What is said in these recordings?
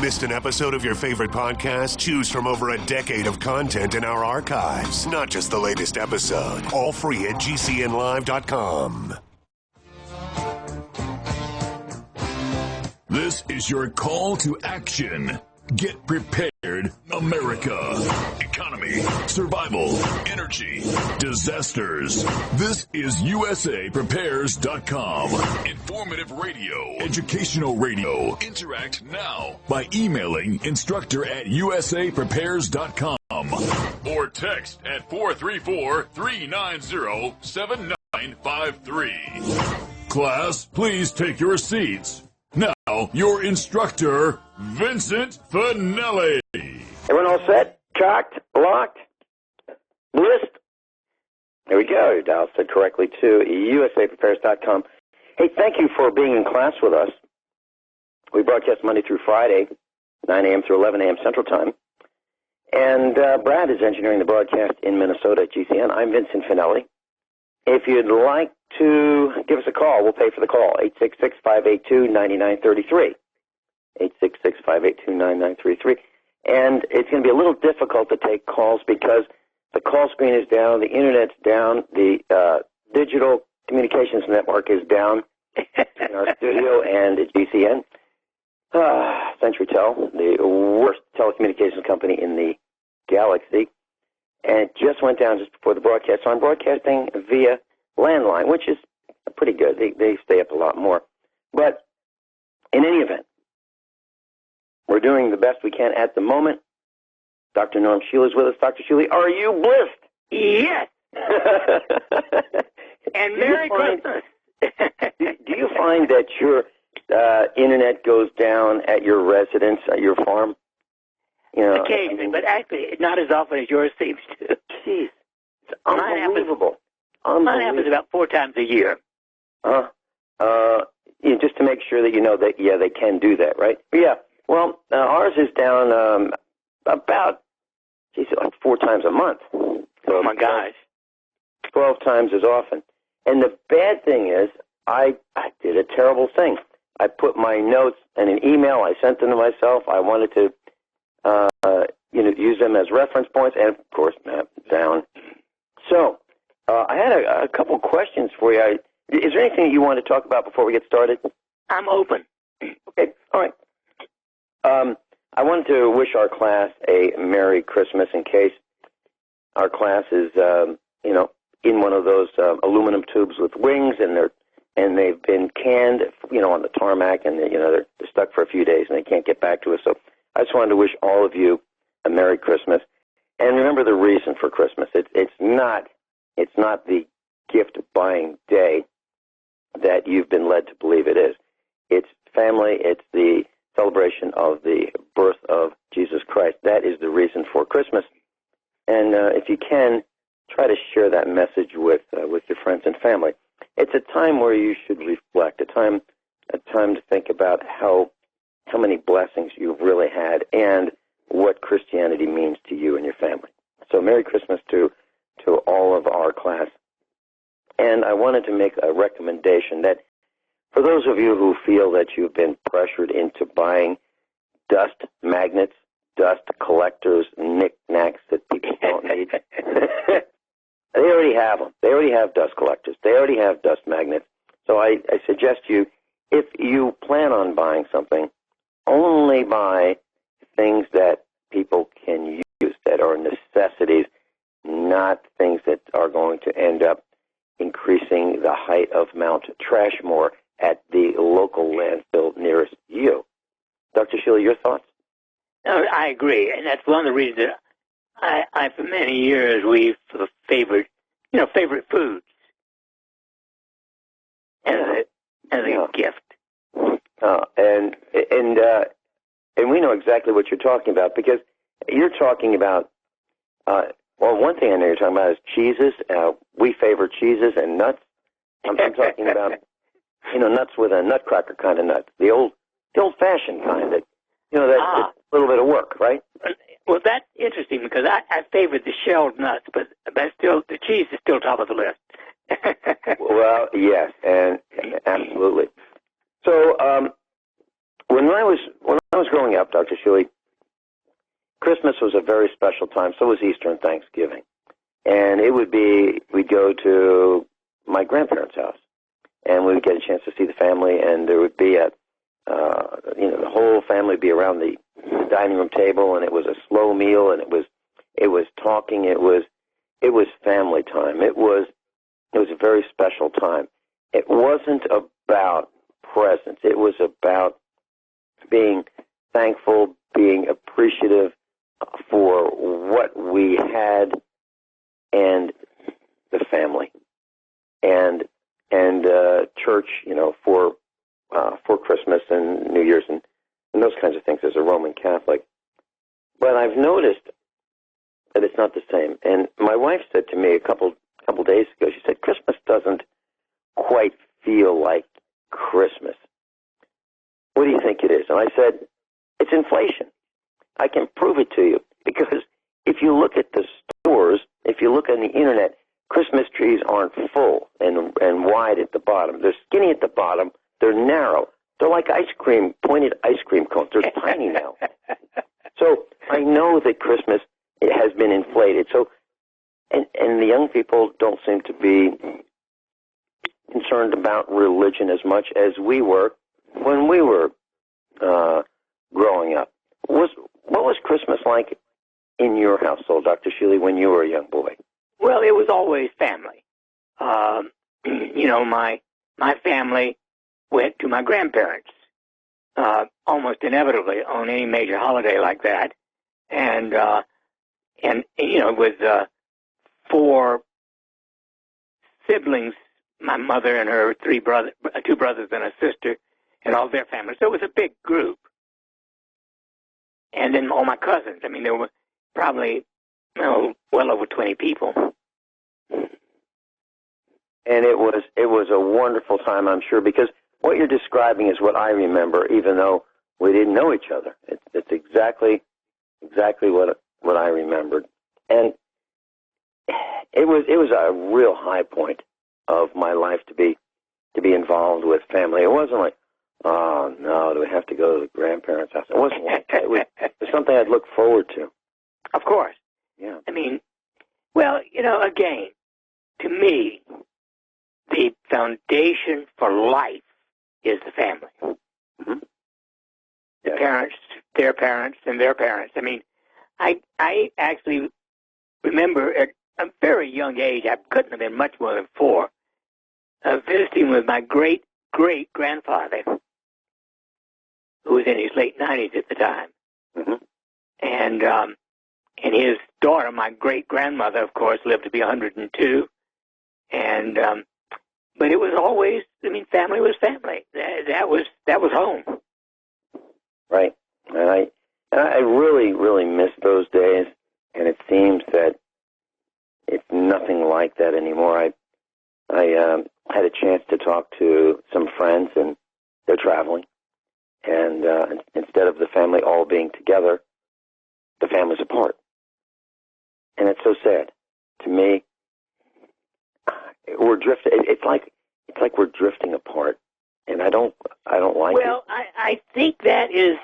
Missed an episode of your favorite podcast? Choose from over a decade of content in our archives, not just the latest episode. All free at GCNlive.com. This is your call to action. Get prepared, America. Economy, survival, energy, disasters. This is USAPrepares.com. Informative radio, educational radio. Interact now by emailing instructor@USAPrepares.com or text at 434-390-7953. Class, please take your seats. Now, your instructor, Vincent Finelli. Everyone all set? Cocked? Locked? List? There we go. Your dial set correctly to USAPrepares.com. Hey, thank you for being in class with us. We broadcast Monday through Friday, 9 a.m. through 11 a.m. Central Time. And Brad is engineering the broadcast in Minnesota at GCN. I'm Vincent Finelli. If you'd like to give us a call, we'll pay for the call, 866-582-9933. 866-582-9933. And it's going to be a little difficult to take calls because the call screen is down, the Internet's down, the digital communications network is down in our studio and at GCN. CenturyTel, the worst telecommunications company in the galaxy. And it just went down just before the broadcast. So I'm broadcasting via landline, which is pretty good. They stay up a lot more. But in any event, we're doing the best we can at the moment. Dr. Norm Shealy is with us. Dr. Shealy, are you blissed? Yes. And Merry Christmas. Do you find that your Internet goes down at your residence, at your farm? You know, occasionally, but actually not as often as yours seems to. Jeez. It's unbelievable. Mine happens about 4 times a year. Just to make sure that you know that, yeah, they can do that, right? Yeah. Well, ours is down about, like 4 times a month. So oh, my gosh. 12 times as often. And the bad thing is, I did a terrible thing. I put my notes in an email. I sent them to myself. I wanted to use them as reference points, and, of course, down. So I had a couple questions for you. Is there anything you want to talk about before we get started? I'm open. Okay, all right. I wanted to wish our class a Merry Christmas in case our class is, in one of those aluminum tubes with wings, and they've been canned, on the tarmac, and they're stuck for a few days, and they can't get back to us. So I just wanted to wish all of you a Merry Christmas, and remember the reason for Christmas. It's not the gift buying day that you've been led to believe it is. It's family. It's the celebration of the birth of Jesus Christ. That is the reason for Christmas. And if you can, try to share that message with your friends and family. It's a time where you should reflect, a time to think about how many blessings you've really had and what Christianity means to you and your family. So Merry Christmas to all of our class. And I wanted to make a recommendation that for those of you who feel that you've been pressured into buying dust magnets, dust collectors, knickknacks that people don't need, they already have them. They already have dust collectors. They already have dust magnets. So I suggest you, if you plan on buying something, only buy things that people can use, that are necessities, not things that are going to end up increasing the height of Mount Trashmore at the local landfill nearest you. Dr. Shealy, your thoughts? No, I agree, and that's one of the reasons that I for many years, we've favored foods as a gift. And we know exactly what you're talking about, because you're talking about, one thing I know you're talking about is cheeses. We favor cheeses and nuts. I'm talking about, nuts with a nutcracker kind of nut, the old-fashioned kind that's a little bit of work, right? Well, that's interesting because I favor the shelled nuts, but still the cheese is still top of the list. Well, yes, and absolutely. So when I was growing growing up, Dr. Shealy, Christmas was a very special time. So was Easter and Thanksgiving. And it would be, we'd go to my grandparents' house, and we would get a chance to see the family, and there would be the whole family would be around the dining room table, and it was a slow meal, and it was talking, it was family time. It was a very special time. It wasn't about presents. It was about being thankful, being appreciative for what we had and the family and church, for Christmas and New Year's and those kinds of things as a Roman Catholic. But I've noticed that it's not the same. And my wife said to me a couple days ago, she said, Christmas doesn't quite feel like Christmas. What do you think it is? And I said, it's inflation. I can prove it to you. Because if you look at the stores, if you look on the internet, Christmas trees aren't full and wide at the bottom. They're skinny at the bottom. They're narrow. They're like pointed ice cream cones. They're tiny now. So I know that Christmas has been inflated. So, and the young people don't seem to be concerned about religion as much as we were when we were growing up. What was Christmas like in your household, Dr. Shealy, when you were a young boy? Well, it was always family. My family went to my grandparents almost inevitably on any major holiday like that, and with 4 siblings, my mother and her 2 brothers and a sister, and all their families. So it was a big group. And then all my cousins. I mean, there were probably well over 20 people. And it was a wonderful time, I'm sure, because what you're describing is what I remember, even though we didn't know each other. It's exactly what I remembered, and it was a real high point of my life to be involved with family. It wasn't like, oh no, do we have to go to the grandparents' house? It wasn't like that. It was something I'd look forward to. Of course. Yeah. I mean, well, again, to me, the foundation for life is the family. Mm-hmm. The parents, their parents, and their parents. I mean, I actually remember at a very young age, I couldn't have been much more than 4, visiting with my great-great-grandfather, who was in his late 90s at the time. Mm-hmm. And his daughter, my great-grandmother, of course, lived to be 102. But it was always, family was family. That was home. Right. And I really, really miss those days, and it seems that it's nothing like that anymore. I had a chance to talk to some friends, and they're traveling. And instead of the family all being together, the family's apart. And it's so sad. To me, we're drifting. It's like we're drifting apart, and I don't like it. Well, I think that is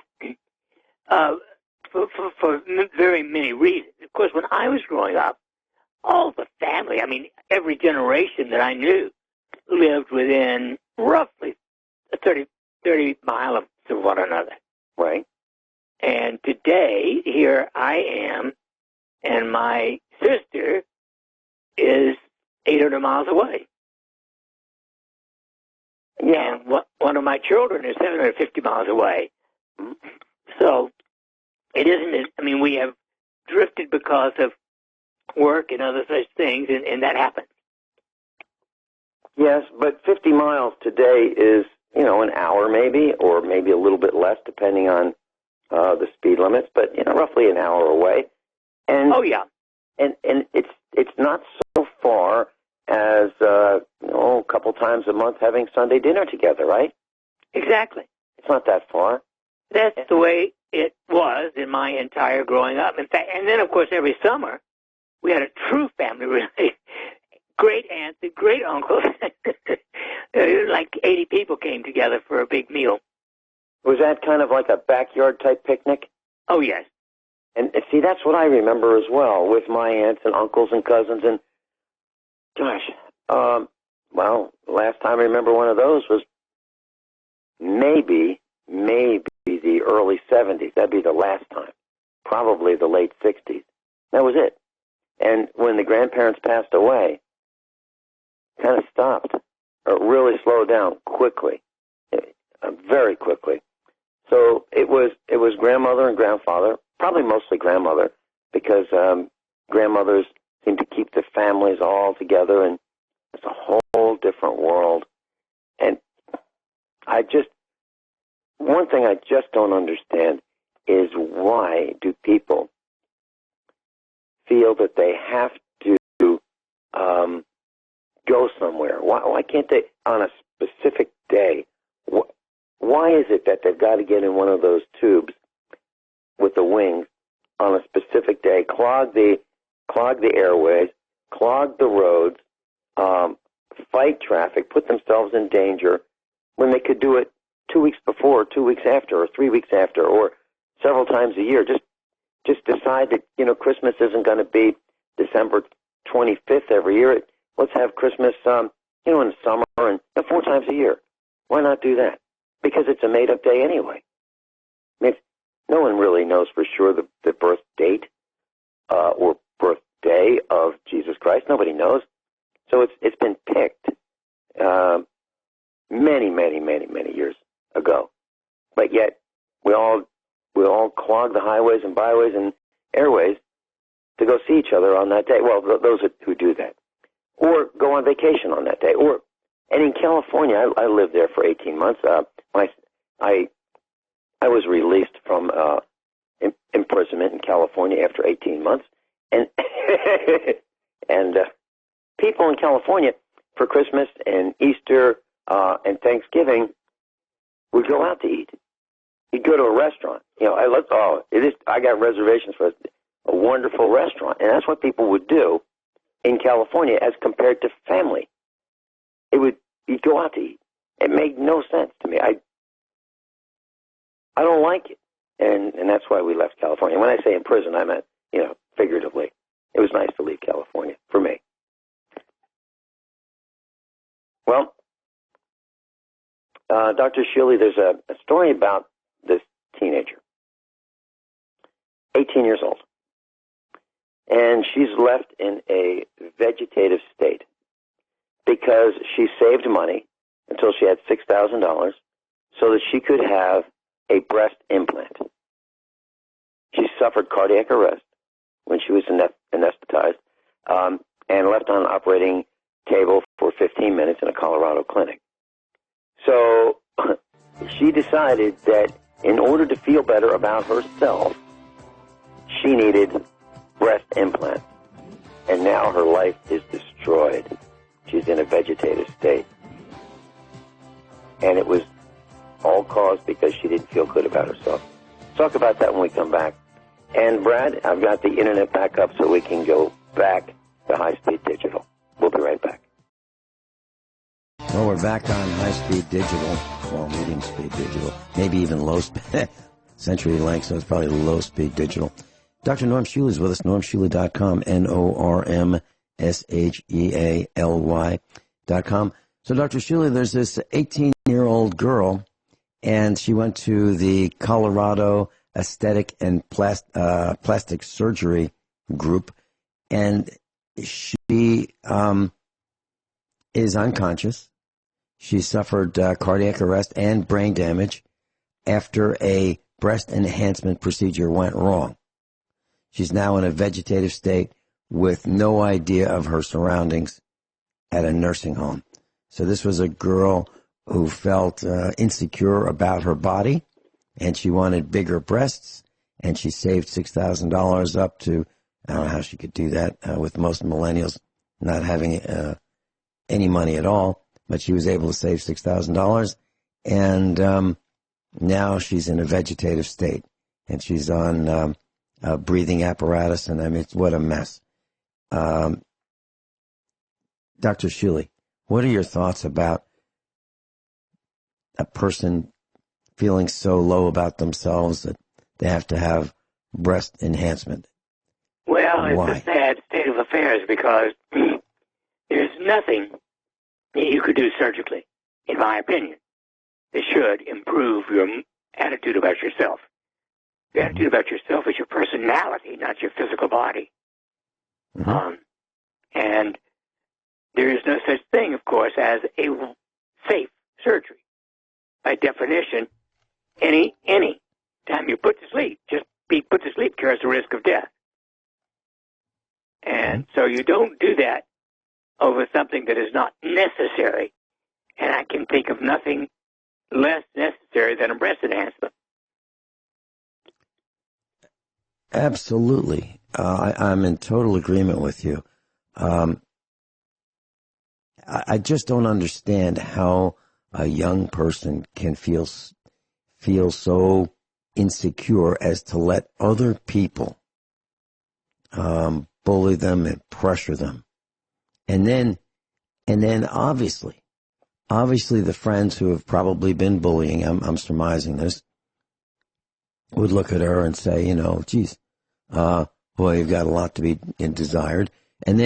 for very many reasons. Of course, when I was growing up, all the family, every generation that I knew lived within roughly 30 miles of one another. Right. And today, here I am, and my sister is 800 miles away. Yeah. And one of my children is 750 miles away. So it isn't, we have drifted because of work and other such things, and that happens. Yes, but 50 miles today is, an hour maybe, or maybe a little bit less depending on the speed limits, but, roughly an hour away. And, oh, yeah. And it's not so far as, a couple times a month having Sunday dinner together, right? Exactly. It's not that far. That's the way it was in my entire growing up. In fact, and then, of course, every summer, we had a true family relation. Great aunts and great uncles. Like 80 people came together for a big meal. Was that kind of like a backyard type picnic? Oh, yes. And see, that's what I remember as well, with my aunts and uncles and cousins. And gosh, well, last time I remember one of those was maybe the early 70s. That'd be the last time. Probably the late 60s. That was it. And when the grandparents passed away, it kind of stopped, or really slowed down quickly, very quickly. So it was grandmother and grandfather, probably mostly grandmother, because grandmothers seem to keep the families all together, and it's a whole different world. And one thing I just don't understand is, why do people feel that they have to go somewhere? Why can't they, on a specific day? Why is it that they've got to get in one of those tubes with the wings on a specific day, clog the airways, clog the roads, fight traffic, put themselves in danger, when they could do it 2 weeks before, 2 weeks after, or 3 weeks after, or several times a year? Just decide that, Christmas isn't going to be December 25th every year. Let's have Christmas, in the summer and 4 times a year. Why not do that? Because it's a made-up day anyway. I mean, no one really knows for sure the birth date or birthday of Jesus Christ. Nobody knows. So it's been picked many years ago. But yet we all clog the highways and byways and airways to go see each other on that day. Well, those who do that, or go on vacation on that day, and in California, I lived there for 18 months. I was released from imprisonment in California after 18 months, and and people in California for Christmas and Easter and Thanksgiving would go out to eat. You'd go to a restaurant. I got reservations for a wonderful restaurant, and that's what people would do in California as compared to family. You'd go out to eat. It made no sense to me. I don't like it, and that's why we left California. When I say in prison, I meant, figuratively. It was nice to leave California for me. Well, Dr. Shealy, there's a story about this teenager, 18 years old, and she's left in a vegetative state because she saved money until she had $6,000 so that she could have a breast implant. She suffered cardiac arrest when she was anesthetized and left on an operating table for 15 minutes in a Colorado clinic. So she decided that in order to feel better about herself, she needed breast implants. And now her life is destroyed. She's in a vegetative state. And it was all caused because she didn't feel good about herself. Talk about that when we come back. And Brad, I've got the internet back up so we can go back to high-speed digital. We'll be right back. Well, we're back on high-speed digital, well, medium-speed digital, maybe even low-speed, CenturyLink, so it's probably low-speed digital. Dr. Norm Shealy is with us, normshealy.com, NORMSHEALY.com. So, Dr. Shealy, there's this 18-year-old girl, and she went to the Colorado Aesthetic and Plastic Surgery group, and she is unconscious. She suffered cardiac arrest and brain damage after a breast enhancement procedure went wrong. She's now in a vegetative state with no idea of her surroundings at a nursing home. So this was a girl who felt insecure about her body, and she wanted bigger breasts, and she saved $6,000 up to, I don't know how she could do that with most millennials not having any money at all, but she was able to save $6,000, and now she's in a vegetative state, and she's on a breathing apparatus, and I mean, what a mess. Dr. Shealy, what are your thoughts about a person feeling so low about themselves that they have to have breast enhancement? Well, Why? it's a sad state of affairs because there's nothing that you could do surgically, in my opinion, that should improve your attitude about yourself. Your attitude about yourself is your personality, not your physical body. Mm-hmm. And there is no such thing, of course, as a safe surgery. By definition, any time you put to sleep, just be put to sleep carries the risk of death. And so you don't do that over something that is not necessary. And I can think of nothing less necessary than a breast enhancement. Absolutely. I'm in total agreement with you. I just don't understand how a young person can feel so insecure as to let other people bully them and pressure them. And then obviously the friends who have probably been bullying, I'm surmising this, would look at her and say, geez, boy, you've got a lot to be desired. And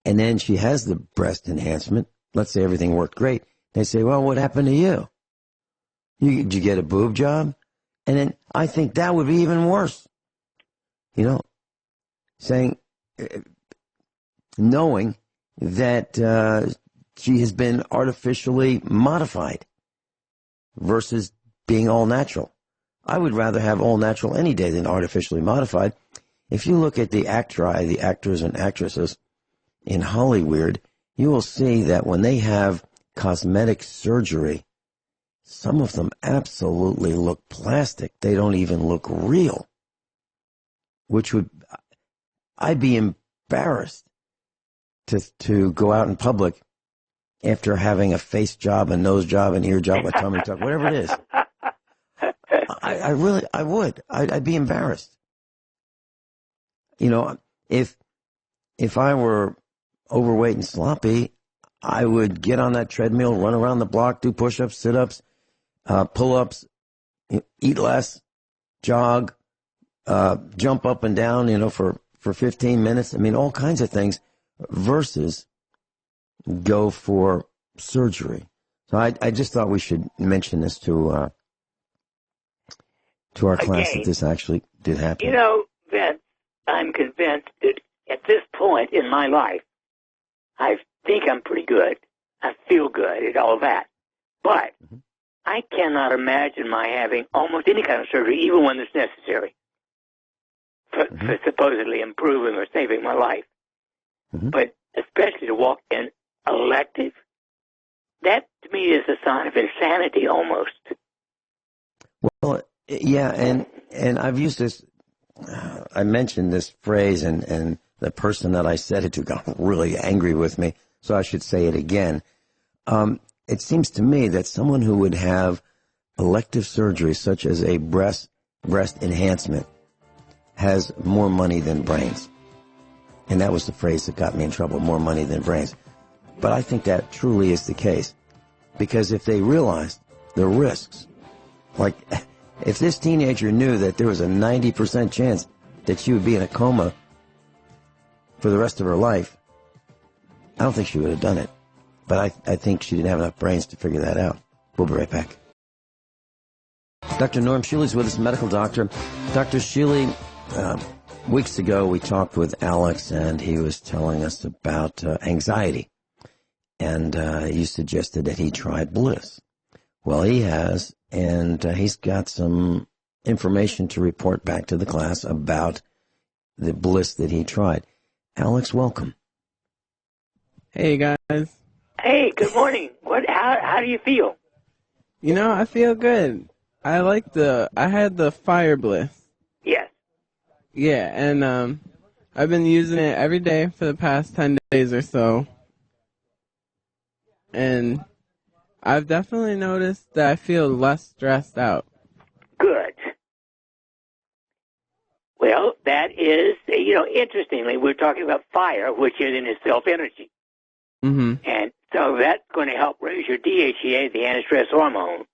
then she has the breast enhancement. Let's say everything worked great. They say, well, what happened to you? Did you get a boob job? And then I think that would be even worse. Saying, knowing that she has been artificially modified versus being all natural. I would rather have all natural any day than artificially modified. If you look at the actors and actresses in Hollywood, you will see that when they have cosmetic surgery, some of them absolutely look plastic. They don't even look real, I'd be embarrassed to go out in public after having a face job, a nose job, an ear job, a tummy tuck, whatever it is. I would. I'd be embarrassed. If I were overweight and sloppy, I would get on that treadmill, run around the block, do push-ups, sit-ups, pull-ups, eat less, jog, jump up and down, for 15 minutes. I mean, all kinds of things versus go for surgery. So I just thought we should mention this to our class that this actually did happen. Vince, I'm convinced that at this point in my life, I think I'm pretty good. I feel good at all that. But I cannot imagine my having almost any kind of surgery, even when it's necessary, for supposedly improving or saving my life. But especially to walk in elective, that to me is a sign of insanity almost. Well, yeah, and I've used this, I mentioned this phrase, and the person that I said it to got really angry with me, so I should say it again. It seems to me that someone who would have elective surgery, such as a breast enhancement, has more money than brains. And that was the phrase that got me in trouble, more money than brains. But I think that truly is the case. Because if they realized the risks, like if this teenager knew that there was a 90% chance that she would be in a coma for the rest of her life, I don't think she would have done it. But I think she didn't have enough brains to figure that out. We'll be right back. Dr. Norm Shealy's with us, medical doctor. Dr. Shealy, weeks ago we talked with Alex, and he was telling us about anxiety. And you suggested that he tried Bliss. Well, he has, and he's got some information to report back to the class about the Bliss that he tried. Alex, welcome. Hey, guys. Hey, good morning. How do you feel? I feel good. I had the Fire Bliss. Yes. Yeah, and I've been using it every day for the past 10 days or so. And I've definitely noticed that I feel less stressed out. Good. Well, that is, interestingly, we're talking about fire, which is in itself energy. Mm-hmm. And so that's going to help raise your DHEA, the anti-stress hormone.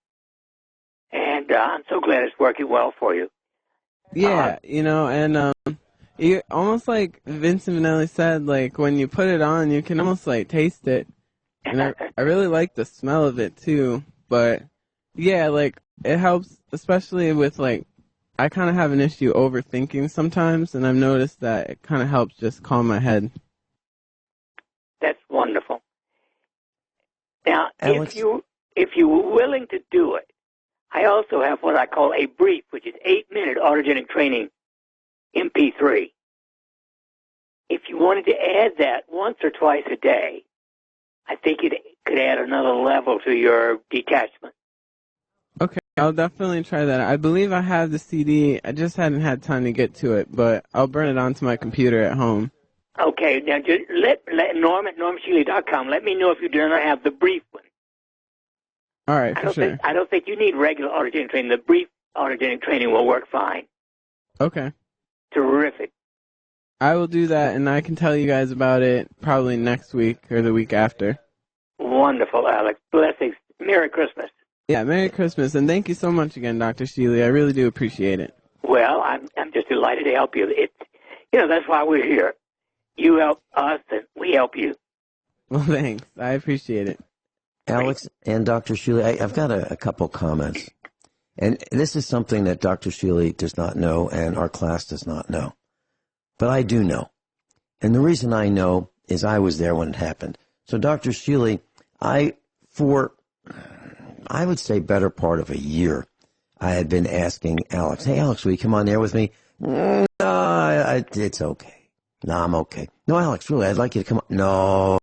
And I'm so glad it's working well for you. Yeah, and you almost like Vincent Minnelli said, like when you put it on, you can almost like taste it. And I really like the smell of it too. But yeah, like it helps, especially with like, I kind of have an issue overthinking sometimes, and I've noticed that it kind of helps just calm my head. That's wonderful. Now, Alex? if you were willing to do it, I also have what I call a brief, which is 8-minute autogenic training MP3. If you wanted to add that once or twice a day, I think it could add another level to your detachment. Okay, I'll definitely try that. I believe I have the CD. I just hadn't had time to get to it, but I'll burn it onto my computer at home. Okay, now just let Norm at normshealy.com. Let me know if you do not have the brief one. All right, for sure. I don't think you need regular autogenic training. The brief autogenic training will work fine. Okay. Terrific. I will do that, and I can tell you guys about it probably next week or the week after. Wonderful, Alex. Blessings. Merry Christmas. Yeah, Merry Christmas, and thank you so much again, Dr. Shealy. I really do appreciate it. Well, I'm just delighted to help you. That's why we're here. You help us, and we help you. Well, thanks. I appreciate it. Alex and Dr. Shealy, I've got a couple comments. And this is something that Dr. Shealy does not know and our class does not know. But I do know. And the reason I know is I was there when it happened. So, Dr. Shealy, for I would say better part of a year, I had been asking Alex, hey, Alex, will you come on there with me? No, it's okay. No, I'm okay. No, Alex, really, I'd like you to come on. No.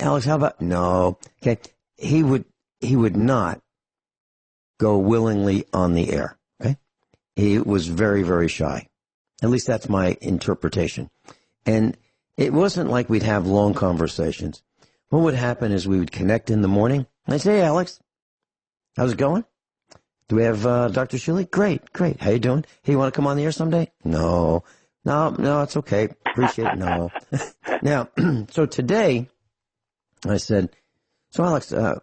Alex, how about, no. Okay. He would not go willingly on the air. Okay. He was very, very shy. At least that's my interpretation. And it wasn't like we'd have long conversations. What would happen is we would connect in the morning. And I'd say, hey, Alex, how's it going? Do we have Dr. Shealy? Great. How you doing? Hey, you want to come on the air someday? No, it's okay. Appreciate it. No. Now, so today I said, so Alex, how'd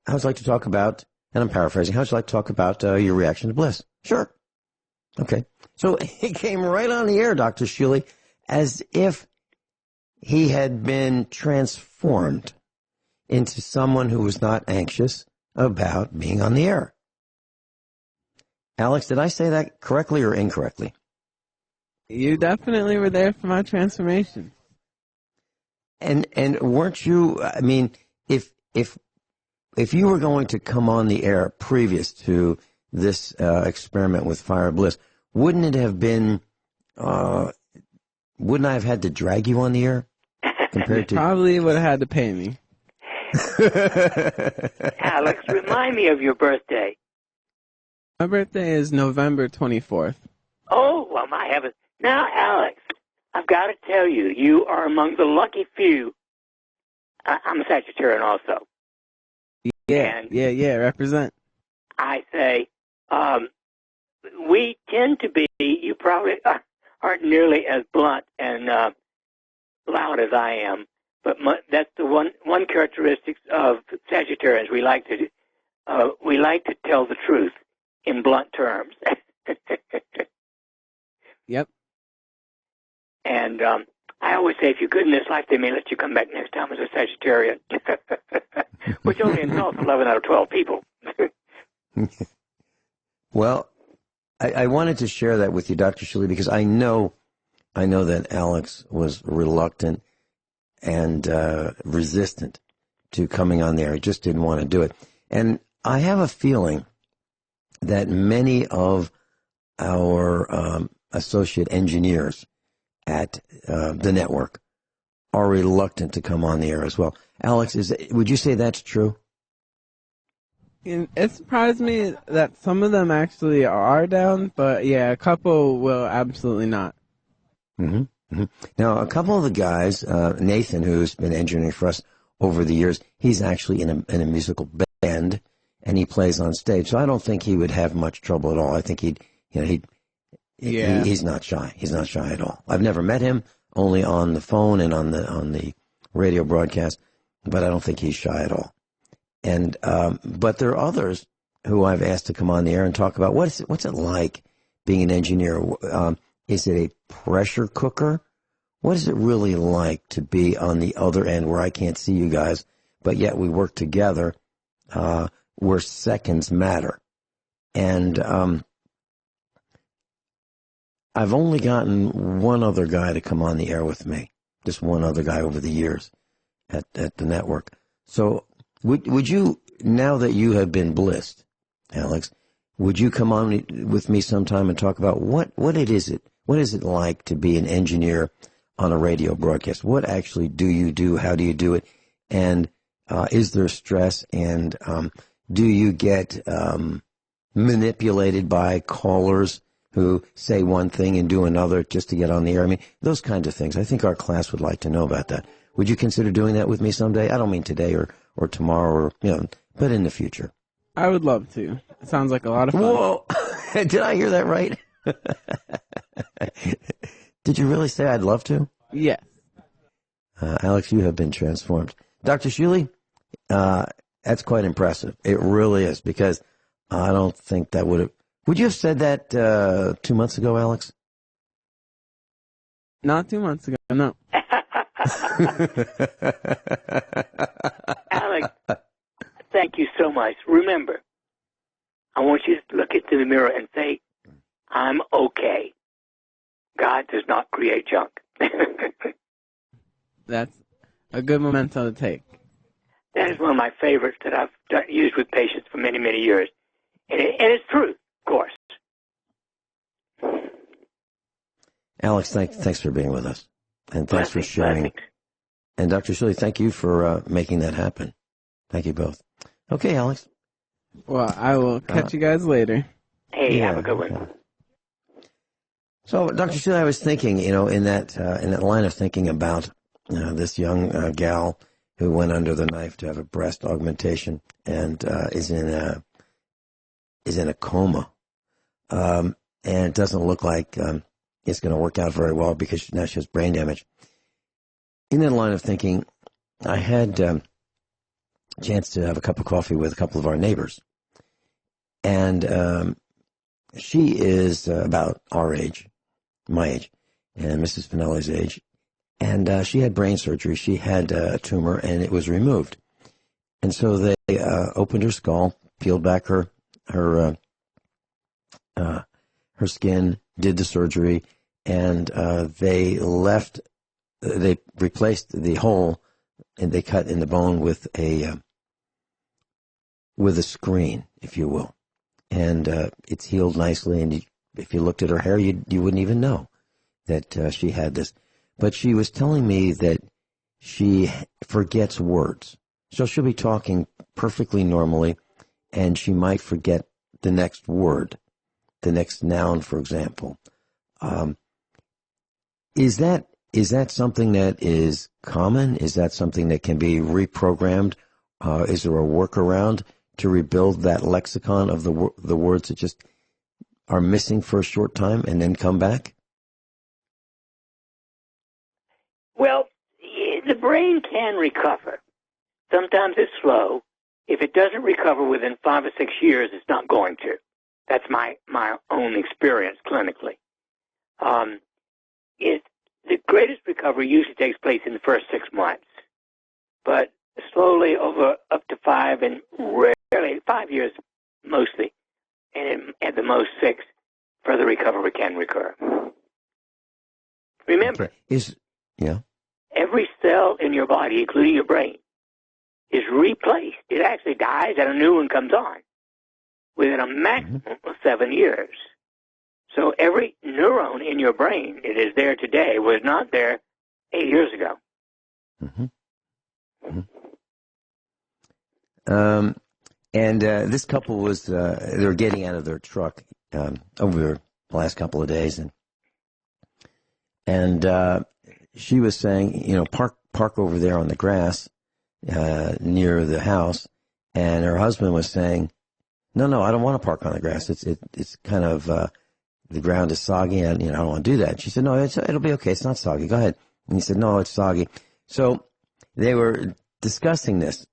you like to talk about, and I'm paraphrasing, how'd you like to talk about your reaction to bliss? Sure. Okay. So he came right on the air, Dr. Shealy, as if he had been transformed into someone who was not anxious about being on the air. Alex, did I say that correctly or incorrectly? You definitely were there for my transformation. And weren't you, I mean, if you were going to come on the air previous to this experiment with Fire Bliss, wouldn't it have been, wouldn't I have had to drag you on the air? Compared to Probably would have had to pay me. Alex, remind me of your birthday. My birthday is November 24th. Oh, well, my heavens. Now, Alex, I've got to tell you, you are among the lucky few. I'm a Sagittarian also. Yeah, represent. I say, we tend to be, you probably aren't nearly as blunt and loud as I am, but that's the one characteristic of Sagittarians. We like to tell the truth in blunt terms. Yep. And I always say, if you're good in this life, they may let you come back next time as a Sagittarian, which only insults 11 out of 12 people. Well, I wanted to share that with you, Dr. Shealy, because I know that Alex was reluctant and resistant to coming on there. He just didn't want to do it. And I have a feeling that many of our associate engineers at the network are reluctant to come on the air as well. Alex, would you say that's true? It surprised me that some of them actually are down, but yeah, a couple will absolutely not. Mm-hmm. Mm-hmm. Now, a couple of the guys, Nathan, who's been engineering for us over the years, he's actually in a musical band, and he plays on stage. So I don't think he would have much trouble at all. I think he's not shy. He's not shy at all. I've never met him, only on the phone and on the radio broadcast, but I don't think he's shy at all. And but there are others who I've asked to come on the air and talk about what's it like being an engineer. Is it a pressure cooker? What is it really like to be on the other end where I can't see you guys, but yet we work together, where seconds matter? And I've only gotten one other guy to come on the air with me, just one other guy over the years at the network. So would you, now that you have been blissed, Alex, would you come on with me sometime and talk about what is it like to be an engineer on a radio broadcast? What actually do you do? How do you do it? And is there stress? And do you get manipulated by callers who say one thing and do another just to get on the air? I mean, those kinds of things. I think our class would like to know about that. Would you consider doing that with me someday? I don't mean today or tomorrow or, but in the future. I would love to. It sounds like a lot of fun. Whoa! Did I hear that right? Did you really say I'd love to? Yes. Alex, you have been transformed. Dr. Shealy, that's quite impressive. It really is, because I don't think that would have... Would you have said that 2 months ago, Alex? Not 2 months ago, no. Alex, thank you so much. Remember, I want you to look into the mirror and say, I'm okay. God does not create junk. That's a good memento to take. That is one of my favorites that I've used with patients for many, many years. And it's true, of course. Alex, thanks for being with us. And thanks for sharing. Blessings. And Dr. Shealy, thank you for making that happen. Thank you both. Okay, Alex. Well, I will catch you guys later. Hey, have a good one. Yeah. So, Dr. Shealy, I was thinking, in that line of thinking about this young gal who went under the knife to have a breast augmentation and is in a coma, and it doesn't look like it's going to work out very well because now she has brain damage. In that line of thinking, I had a chance to have a cup of coffee with a couple of our neighbors, and she is about our age, my age, and Mrs. Finelli's age, and she had brain surgery. She had a tumor, and it was removed. And so they opened her skull, peeled back her skin, did the surgery, and they replaced the hole, and they cut in the bone with a screen, if you will. And it's healed nicely, and if you looked at her hair, you wouldn't even know that she had this. But she was telling me that she forgets words. So she'll be talking perfectly normally, and she might forget the next word, the next noun, for example. Is that something that is common? Is that something that can be reprogrammed? Is there a workaround to rebuild that lexicon of the words that just are missing for a short time and then come back? Well, the brain can recover. Sometimes it's slow. If it doesn't recover within 5 or 6 years, it's not going to. That's my own experience clinically. The greatest recovery usually takes place in the first 6 months, but slowly over up to 5 and rarely 5 years mostly, and at the most 6, further recovery can recur. Remember, every cell in your body, including your brain, is replaced. It actually dies and a new one comes on within a maximum of 7 years. So every neuron in your brain that is there today was not there 8 years ago. And this couple was, they were getting out of their truck over the last couple of days, and she was saying, park over there on the grass near the house, and her husband was saying, no, I don't want to park on the grass. It's kind of the ground is soggy, and I don't want to do that. And she said, no, it'll be okay. It's not soggy. Go ahead. And he said, no, it's soggy. So they were discussing this.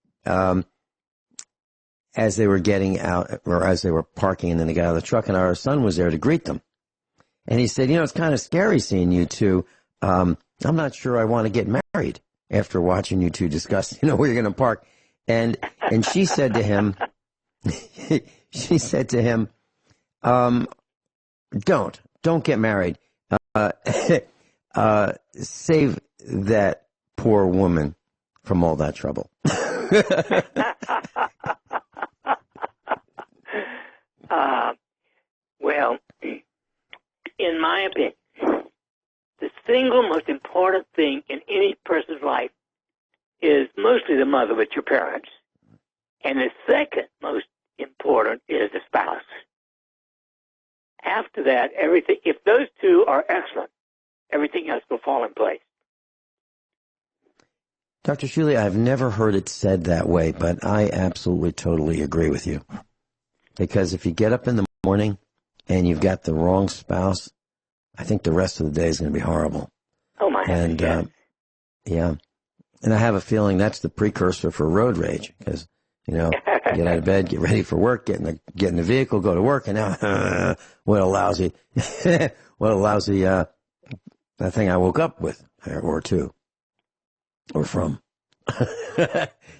as they were getting out, or as they were parking, and then they got out of the truck, and our son was there to greet them. And he said, it's kind of scary seeing you two. I'm not sure I want to get married after watching you two discuss, where you're going to park. And she said to him, don't get married. Save that poor woman from all that trouble. Well, in my opinion, the single most important thing in any person's life is mostly the mother, but your parents. And the second most important is the spouse. After that, everything, if those two are excellent, everything else will fall in place. Dr. Shealy, I've never heard it said that way, but I absolutely, totally agree with you. Because if you get up in the morning and you've got the wrong spouse, I think the rest of the day is going to be horrible. Oh, my heavens, yes. Yeah. And I have a feeling that's the precursor for road rage, because, get out of bed, get ready for work, get in the vehicle, go to work, and now, what a lousy thing I woke up with, or two, or from.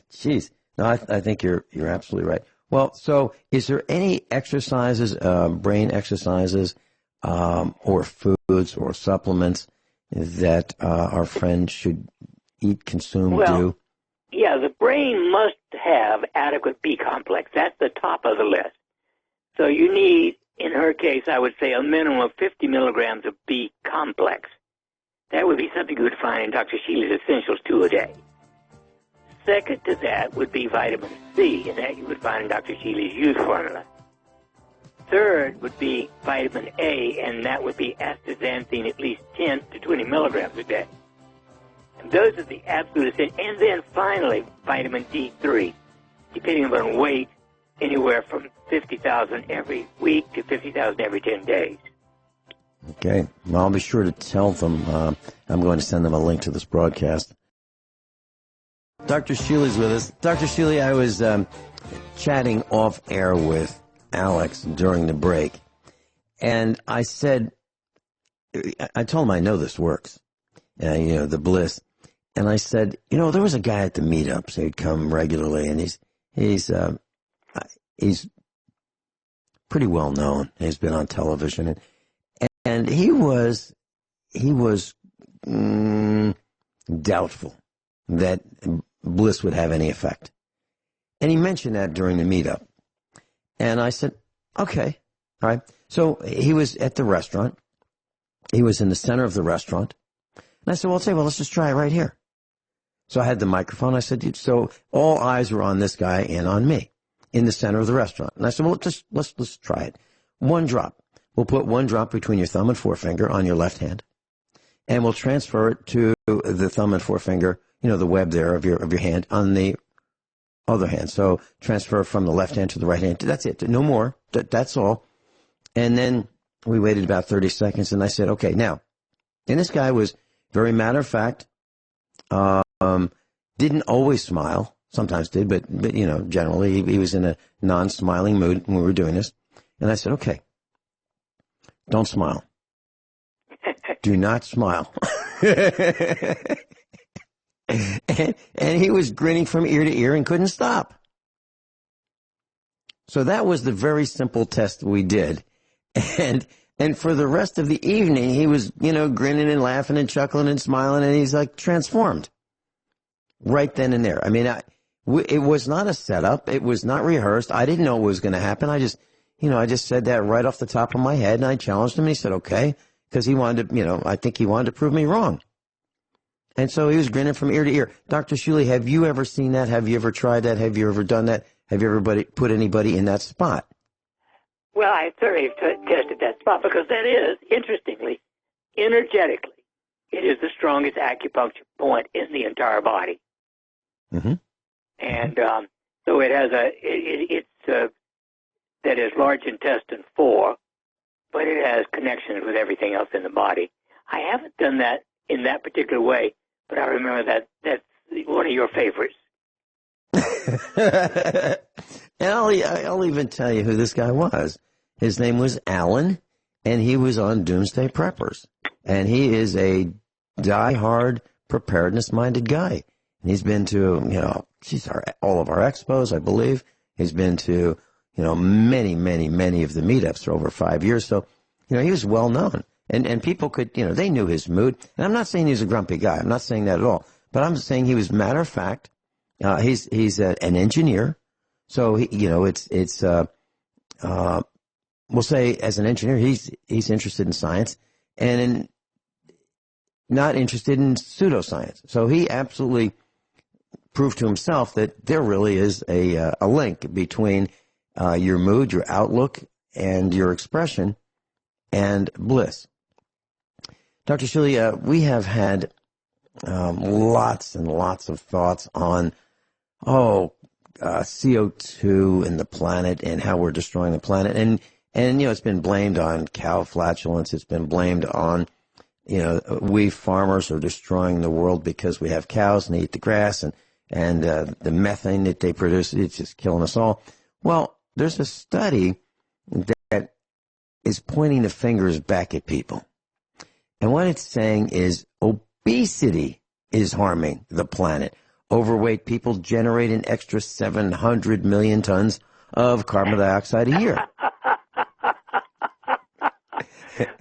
Jeez. No, I think you're absolutely right. Well, so is there any exercises, brain exercises, or foods or supplements that our friends should eat, consume, do? Yeah, the brain must have adequate B complex. That's the top of the list. So you need, in her case, I would say a minimum of 50 milligrams of B complex. That would be something you would find in Dr. Shealy's Essentials 2 a day. Second to that would be vitamin C, and that you would find in Dr. Shealy's Youth Formula. Third would be vitamin A, and that would be astaxanthin, at least 10 to 20 milligrams a day. And those are the absolute essentials. And then finally, vitamin D3, depending on weight, anywhere from 50,000 every week to 50,000 every 10 days. Okay. Well, I'll be sure to tell them. I'm going to send them a link to this broadcast. Dr. Shealy's with us. Dr. Shealy, I was chatting off air with Alex during the break, and I said, I told him I know this works, the bliss. And I said, there was a guy at the meetups. He'd come regularly, and he's pretty well known. He's been on television, and he was doubtful that bliss would have any effect. And he mentioned that during the meetup. And I said, okay, all right. So he was at the restaurant. He was in the center of the restaurant. And I said, well, let's just try it right here. So I had the microphone. I said, so all eyes were on this guy and on me in the center of the restaurant. And I said, well, let's try it. One drop. We'll put one drop between your thumb and forefinger on your left hand, and we'll transfer it to the thumb and forefinger, the web there of your hand on the other hand. So transfer from the left hand to the right hand. That's it. No more. That's all. And then we waited about 30 seconds, and I said, okay, now, and this guy was very matter of fact, didn't always smile, sometimes did, but generally he was in a non-smiling mood when we were doing this. And I said, okay, don't smile. Do not smile. and he was grinning from ear to ear and couldn't stop. So that was the very simple test we did. And for the rest of the evening, he was, grinning and laughing and chuckling and smiling, and he's like transformed right then and there. I mean, it was not a setup. It was not rehearsed. I didn't know what was going to happen. I just said that right off the top of my head, and I challenged him, and he said, okay, because he wanted to, I think he wanted to prove me wrong. And so he was grinning from ear to ear. Dr. Shealy, have you ever seen that? Have you ever tried that? Have you ever done that? Have you ever put anybody in that spot? Well, I certainly tested that spot because that is, interestingly, energetically, it is the strongest acupuncture point in the entire body. Mm-hmm. And so it has that is large intestine 4, but it has connections with everything else in the body. I haven't done that in that particular way, but I remember that's one of your favorites. And I'll even tell you who this guy was. His name was Alan, and he was on Doomsday Preppers. And he is a die-hard, preparedness-minded guy. And he's been to, all of our expos, I believe. He's been to, many, many, many of the meetups for over 5 years. So, he was well known. And people could, they knew his mood. And I'm not saying he's a grumpy guy. I'm not saying that at all. But I'm saying he was matter of fact. He's an engineer. So, we'll say as an engineer, he's interested in science and not interested in pseudoscience. So he absolutely proved to himself that there really is a link between your mood, your outlook, and your expression and bliss. Dr. Shealy, we have had lots and lots of thoughts on, CO2 and the planet and how we're destroying the planet. And it's been blamed on cow flatulence. It's been blamed on, we farmers are destroying the world because we have cows and they eat the grass and the methane that they produce, it's just killing us all. Well, there's a study that is pointing the fingers back at people. And what it's saying is obesity is harming the planet. Overweight people generate an extra 700 million tons of carbon dioxide a year.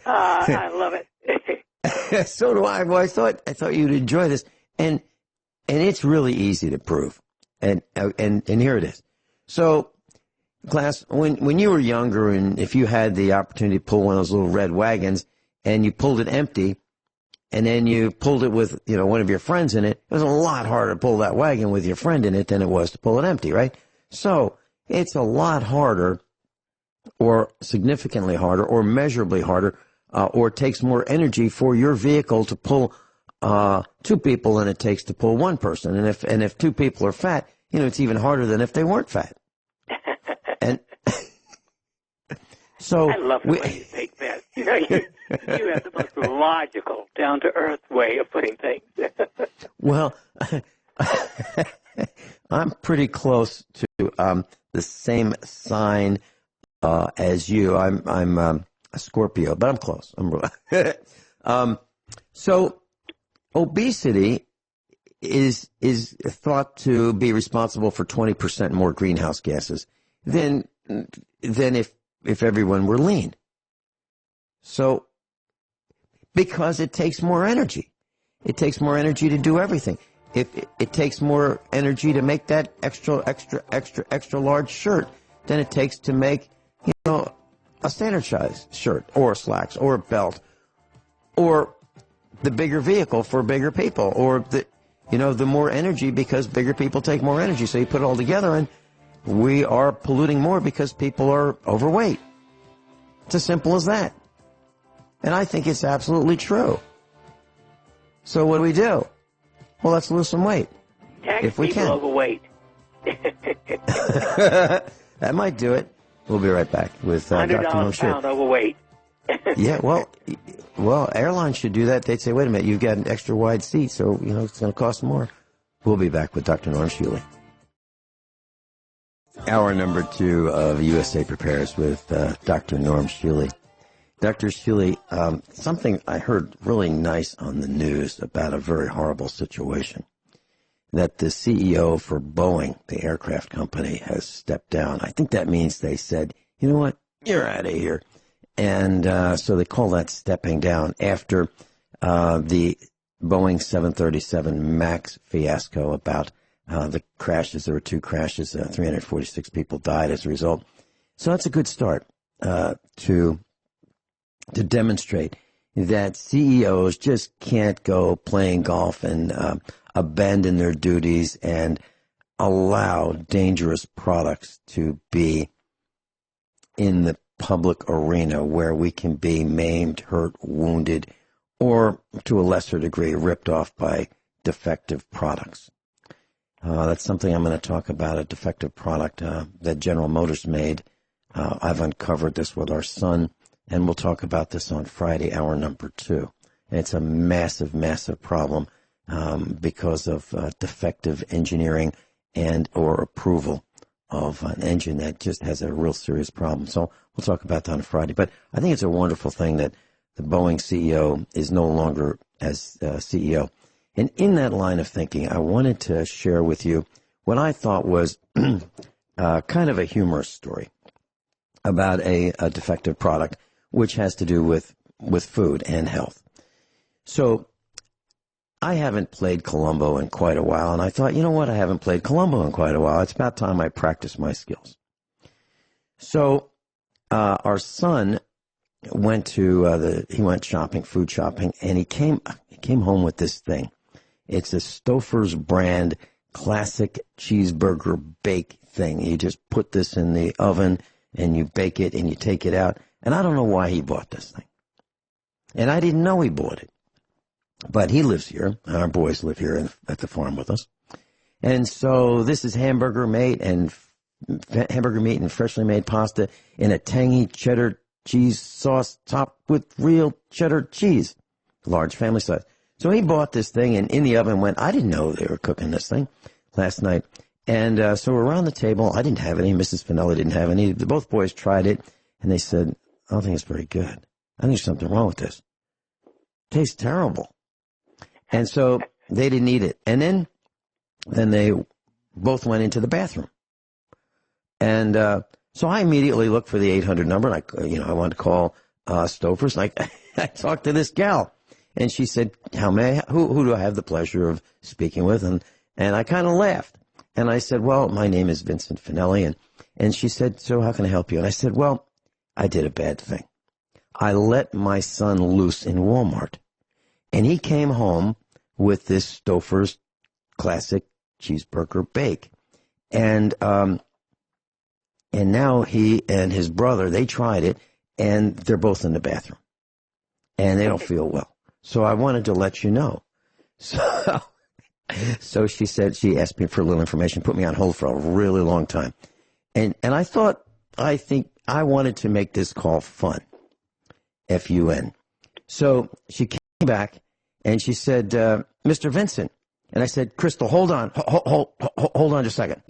I love it. So do I. Well, I thought you'd enjoy this. And it's really easy to prove. And here it is. So, class, when you were younger and if you had the opportunity to pull one of those little red wagons and you pulled it empty and then you pulled it with, one of your friends in it, it was a lot harder to pull that wagon with your friend in it than it was to pull it empty, right? So it's a lot harder or significantly harder or measurably harder or takes more energy for your vehicle to pull two people than it takes to pull one person. And if two people are fat, it's even harder than if they weren't fat. And so I love the way you think that. You have the most logical, down-to-earth way of putting things. Well, I'm pretty close to the same sign as you. I'm a Scorpio, but I'm close. So obesity is thought to be responsible for 20% more greenhouse gases than if everyone were lean. So, because it takes more energy. It takes more energy to do everything. If it takes more energy to make that extra large shirt than it takes to make, a standard size shirt or slacks or a belt or the bigger vehicle for bigger people or the more energy because bigger people take more energy. So you put it all together and we are polluting more because people are overweight. It's as simple as that. And I think it's absolutely true. So what do? Well, let's lose some weight. Tax if we people can. overweight. That might do it. We'll be right back with Dr. Norm $100 pound overweight. Yeah, well, airlines should do that. They'd say, wait a minute, you've got an extra wide seat, so, it's going to cost more. We'll be back with Dr. Norm Shealy. Hour number 2 of USA Prepares with Dr. Norm Shealy. Dr. Shealy, something I heard really nice on the news about a very horrible situation, that the CEO for Boeing, the aircraft company, has stepped down. I think that means they said, you know what, you're out of here. And so they call that stepping down after the Boeing 737 MAX fiasco about the crashes. There were 2 crashes. 346 people died as a result. So that's a good start to demonstrate that CEOs just can't go playing golf and abandon their duties and allow dangerous products to be in the public arena where we can be maimed, hurt, wounded, or to a lesser degree ripped off by defective products. That's something I'm going to talk about, a defective product that General Motors made. I've uncovered this with our son, and we'll talk about this on Friday, hour number 2. And it's a massive, massive problem because of defective engineering and or approval of an engine that just has a real serious problem. So we'll talk about that on Friday. But I think it's a wonderful thing that the Boeing CEO is no longer as CEO. And in that line of thinking, I wanted to share with you what I thought was kind of a humorous story about a defective product, which has to do with food and health. So I haven't played Columbo in quite a while, and I thought, you know what, I haven't played Columbo in quite a while. It's about time I practice my skills. So our son went he went shopping, food shopping, and he came home with this thing. It's a Stouffer's brand classic cheeseburger bake thing. You just put this in the oven, and you bake it, and you take it out. And I don't know why he bought this thing. And I didn't know he bought it. But he lives here. Our boys live here at the farm with us. And so this is hamburger meat and freshly made pasta in a tangy cheddar cheese sauce topped with real cheddar cheese. Large family size. So he bought this thing and in the oven went, I didn't know they were cooking this thing last night. And so around the table, I didn't have any. Mrs. Finelli didn't have any. Both boys tried it and they said, I don't think it's very good. I think there's something wrong with this. Tastes terrible. And so they didn't eat it. And then they both went into the bathroom. And so I immediately looked for the 800 number. And I wanted to call Stouffer's. I talked to this gal. And she said, who do I have the pleasure of speaking with? And I kind of laughed. And I said, well, my name is Vincent Finelli. And she said, so how can I help you? And I said, well, I did a bad thing. I let my son loose in Walmart. And he came home with this Stouffer's classic cheeseburger bake. And now he and his brother, they tried it, and they're both in the bathroom. And they don't feel well. So I wanted to let you know. So she said, she asked me for a little information, put me on hold for a really long time. And I think I wanted to make this call fun. F-U-N. So she came back and she said, Mr. Vincent. And I said, Crystal, hold on. Hold on just a second.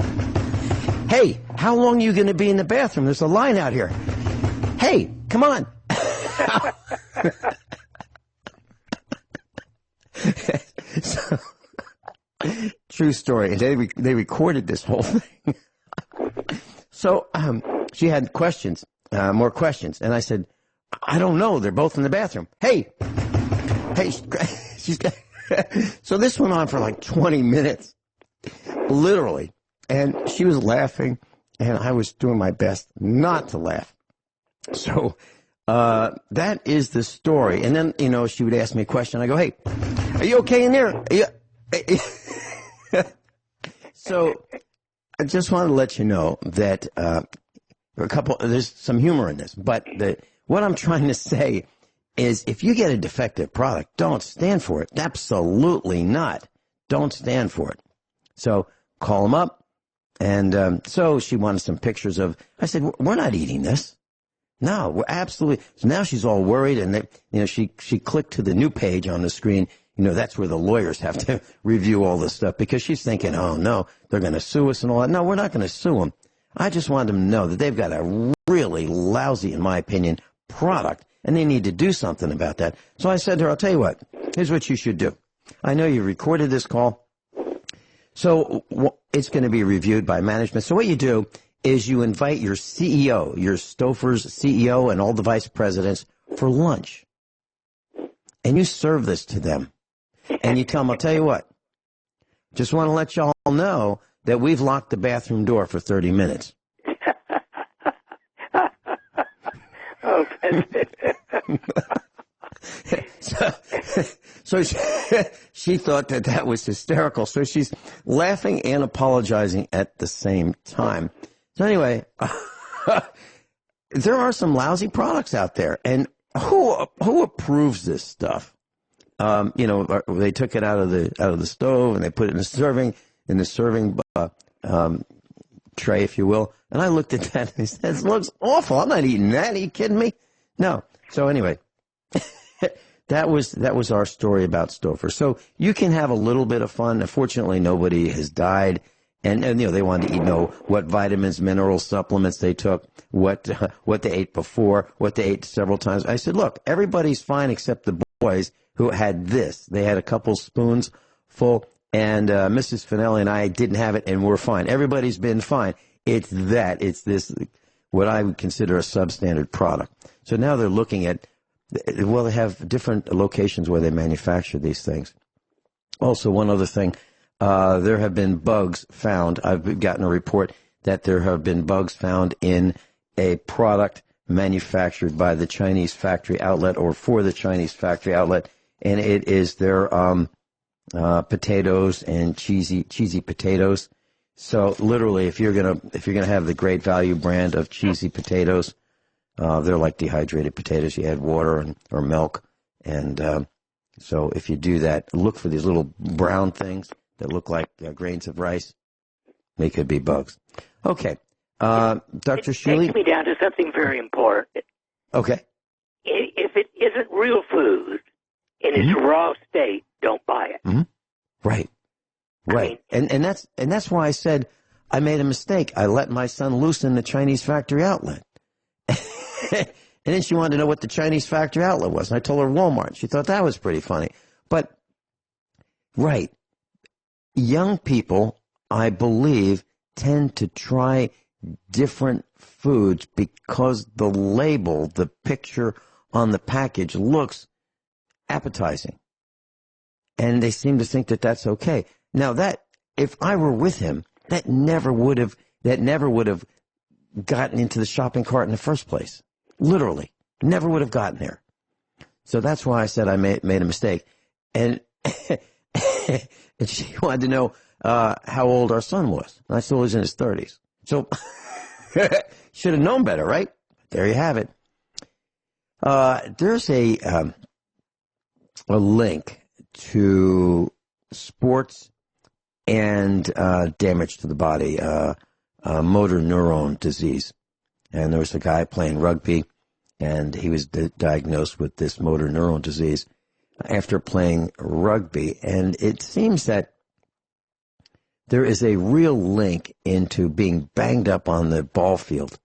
Hey, how long are you going to be in the bathroom? There's a line out here. Hey, come on. So, true story. They recorded this whole thing. So she had questions, more questions. And I said, I don't know. They're both in the bathroom. Hey, she's so this went on for like 20 minutes, literally. And she was laughing, and I was doing my best not to laugh. So that is the story. And then, she would ask me a question. I go, hey, are you okay in there? So I just wanted to let you know that there's some humor in this. But what I'm trying to say is if you get a defective product, don't stand for it. Absolutely not. Don't stand for it. So call them up. And so she wanted some pictures of, I said, we're not eating this. No, we're absolutely. So now she's all worried. And, she clicked to the new page on the screen. That's where the lawyers have to review all this stuff because she's thinking, oh, no, they're going to sue us and all that. No, we're not going to sue them. I just wanted them to know that they've got a really lousy, in my opinion, product, and they need to do something about that. So I said to her, I'll tell you what, here's what you should do. I know you recorded this call, so it's going to be reviewed by management. So what you do is you invite your CEO, your Stouffer's CEO and all the vice presidents for lunch, and you serve this to them. And you tell them, I'll tell you what, just want to let y'all know that we've locked the bathroom door for 30 minutes. Oh, so she thought that was hysterical. So she's laughing and apologizing at the same time. So anyway, there are some lousy products out there. And who approves this stuff? They took it out of the stove and they put it in the serving tray, if you will. And I looked at that and I said, "It looks awful. I'm not eating that. Are you kidding me?" No. So anyway, that was our story about Stouffer. So you can have a little bit of fun. Unfortunately, nobody has died, And they wanted to know what vitamins, minerals, supplements they took, what they ate before, what they ate several times. I said, look, everybody's fine except the boys who had this. They had a couple spoons full, and Mrs. Finelli and I didn't have it, and we're fine. Everybody's been fine. It's this, what I would consider a substandard product. So now they're looking at, well, they have different locations where they manufacture these things. Also, one other thing. There have been bugs found. I've gotten a report that there have been bugs found in a product manufactured by the Chinese factory outlet or for the Chinese factory outlet, and it is their potatoes and cheesy potatoes. So literally, if you're gonna have the Great Value brand of cheesy potatoes, they're like dehydrated potatoes. You add water or milk, and so if you do that, look for these little brown things that look like grains of rice. They could be bugs. Okay. Dr. Shealy? Takes me down to something very important. Okay. If it isn't real food in its raw state, don't buy it. Mm-hmm. Right. Right. I mean, and that's why I said I made a mistake. I let my son loose in the Chinese factory outlet. And then she wanted to know what the Chinese factory outlet was. And I told her Walmart. She thought that was pretty funny. But, right. Young people, I believe, tend to try different foods because the label, the picture on the package looks appetizing. And they seem to think that that's okay. Now that, if I were with him, that never would have gotten into the shopping cart in the first place. Literally. Never would have gotten there. So that's why I said I made a mistake. And and she wanted to know how old our son was. And I said he was in his 30s. So should have known better, right? There you have it. There's a link to sports and damage to the body, motor neuron disease. And there was a guy playing rugby, and he was diagnosed with this motor neuron disease after playing rugby. And it seems that there is a real link into being banged up on the ball field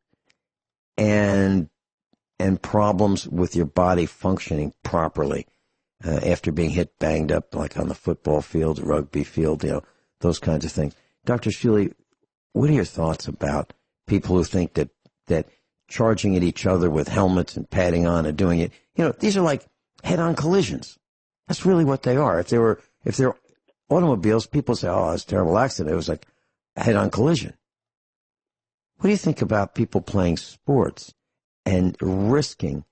and problems with your body functioning properly after being banged up, like on the football field, rugby field, those kinds of things. Dr. Shealy, what are your thoughts about people who think that charging at each other with helmets and padding on and doing it, these are like head-on collisions. That's really what they are. If they're automobiles, people say, oh, it's a terrible accident. It was like a head-on collision. What do you think about people playing sports and risking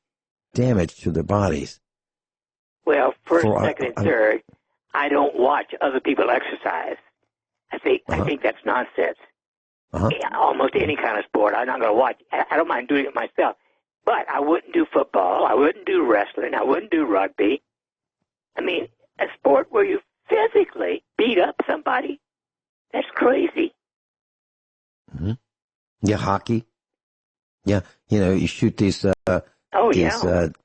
damage to their bodies? Well, first, second, and third, I don't watch other people exercise. I think that's nonsense. Almost any kind of sport, I'm not going to watch. I don't mind doing it myself. But I wouldn't do football. I wouldn't do wrestling. I wouldn't do rugby. I mean, a sport where you physically beat up somebody, that's crazy. Mm-hmm. Yeah, hockey. Yeah, you shoot these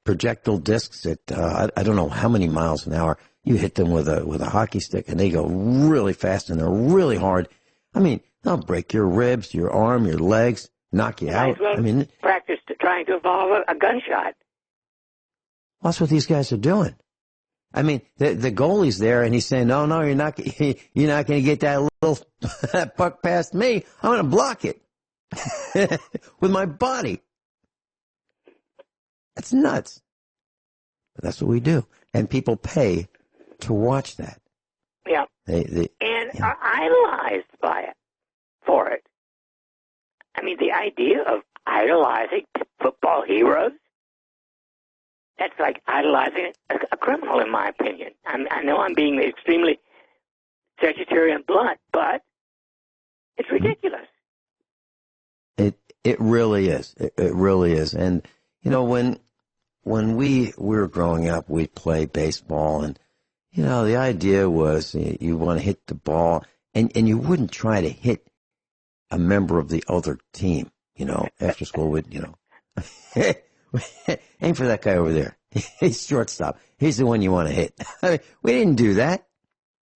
projectile discs at I don't know how many miles an hour. You hit them with a hockey stick, and they go really fast, and they're really hard. I mean, they'll break your ribs, your arm, your legs, knock you out. Well, I mean, practice trying to evolve a gunshot. That's what these guys are doing. I mean, the goalie's there, and he's saying, "No, you're not going to get that little puck past me. I'm going to block it with my body." That's nuts. But that's what we do, and people pay to watch that. Yeah, are idolized by it, for it. I mean, the idea of idolizing football heroes, that's like idolizing a criminal, in my opinion. I know I'm being extremely Sagittarian blunt, but it's ridiculous. It really is. It really is. And, when we were growing up, we'd play baseball, and, the idea was you want to hit the ball, and you wouldn't try to hit a member of the other team, after school would, aim for that guy over there. He's shortstop. He's the one you want to hit. I mean, we didn't do that.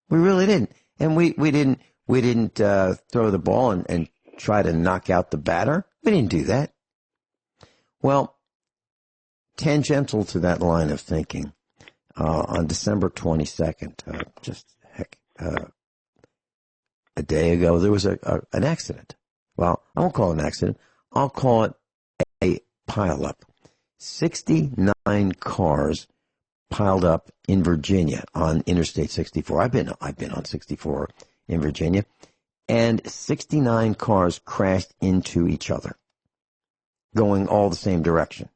We really didn't. And we didn't We didn't throw the ball and try to knock out the batter. We didn't do that. Well, tangential to that line of thinking, on December 22nd, a day ago, there was an accident. Well, I won't call it an accident. I'll call it a pileup. 69 cars piled up in Virginia on Interstate 64. I've been on 64 in Virginia, and 69 cars crashed into each other, going all the same direction.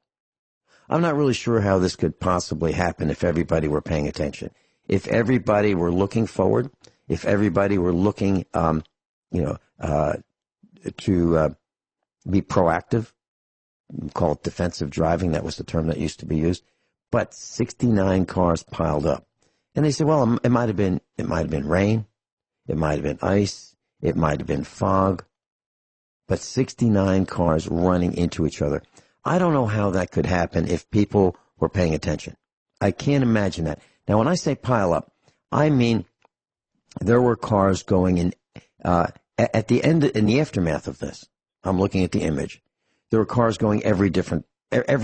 I'm not really sure how this could possibly happen if everybody were paying attention. If everybody were looking forward, if everybody were looking, to be proactive, call it defensive driving. That was the term that used to be used. But 69 cars piled up, and they said, "Well, it might have been rain, it might have been ice, it might have been fog, but 69 cars running into each other." I don't know how that could happen if people were paying attention. I can't imagine that. Now, when I say pile up, I mean there were cars going in at the end, in the aftermath of this. I'm looking at the image. There were cars going every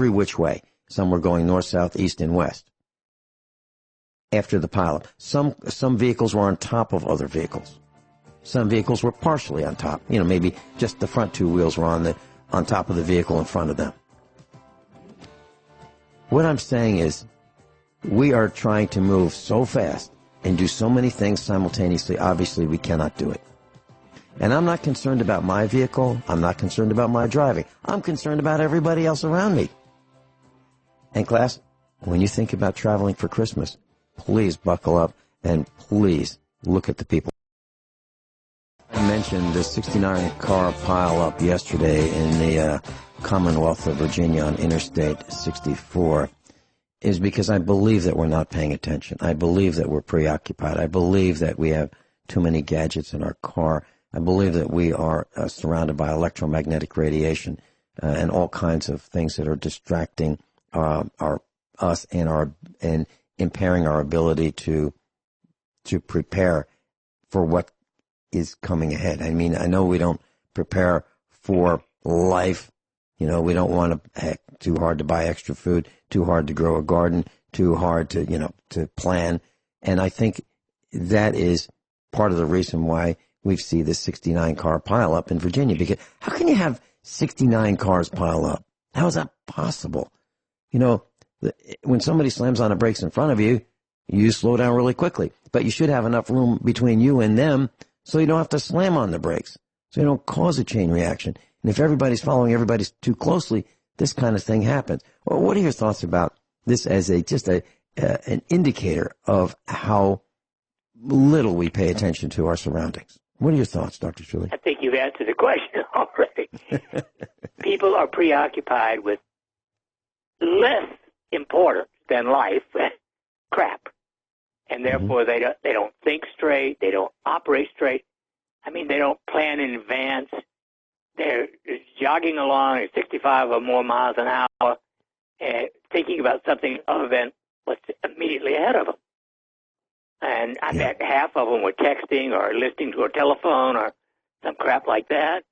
which way. Some were going north, south, east, and west after the pileup. Some vehicles were on top of other vehicles. Some vehicles were partially on top. Maybe just the front two wheels were on top of the vehicle in front of them. What I'm saying is, we are trying to move so fast and do so many things simultaneously. Obviously, we cannot do it. And I'm not concerned about my vehicle. I'm not concerned about my driving. I'm concerned about everybody else around me. And class, when you think about traveling for Christmas, please buckle up and please look at the people. I mentioned the 69-car pile-up yesterday in the Commonwealth of Virginia on Interstate 64 is because I believe that we're not paying attention. I believe that we're preoccupied. I believe that we have too many gadgets in our car. I believe that we are surrounded by electromagnetic radiation and all kinds of things that are distracting us and impairing our ability to prepare for what is coming ahead. I mean, I know we don't prepare for life. We don't want to too hard to buy extra food, too hard to grow a garden, too hard to plan. And I think that is part of the reason why we see this 69 car pile up in Virginia. Because how can you have 69 cars pile up? How is that possible? When somebody slams on the brakes in front of you, you slow down really quickly. But you should have enough room between you and them so you don't have to slam on the brakes, so you don't cause a chain reaction. And if everybody's following everybody too closely, this kind of thing happens. Well, what are your thoughts about this as an indicator of how little we pay attention to our surroundings? What are your thoughts, Dr. Shealy? I think you've answered the question already. People are preoccupied with less important than life crap, and therefore they don't think straight. They don't operate straight. I mean, they don't plan in advance. They're jogging along at 65 or more miles an hour, thinking about something other than what's immediately ahead of them. And I bet half of them were texting or listening to a telephone or some crap like that,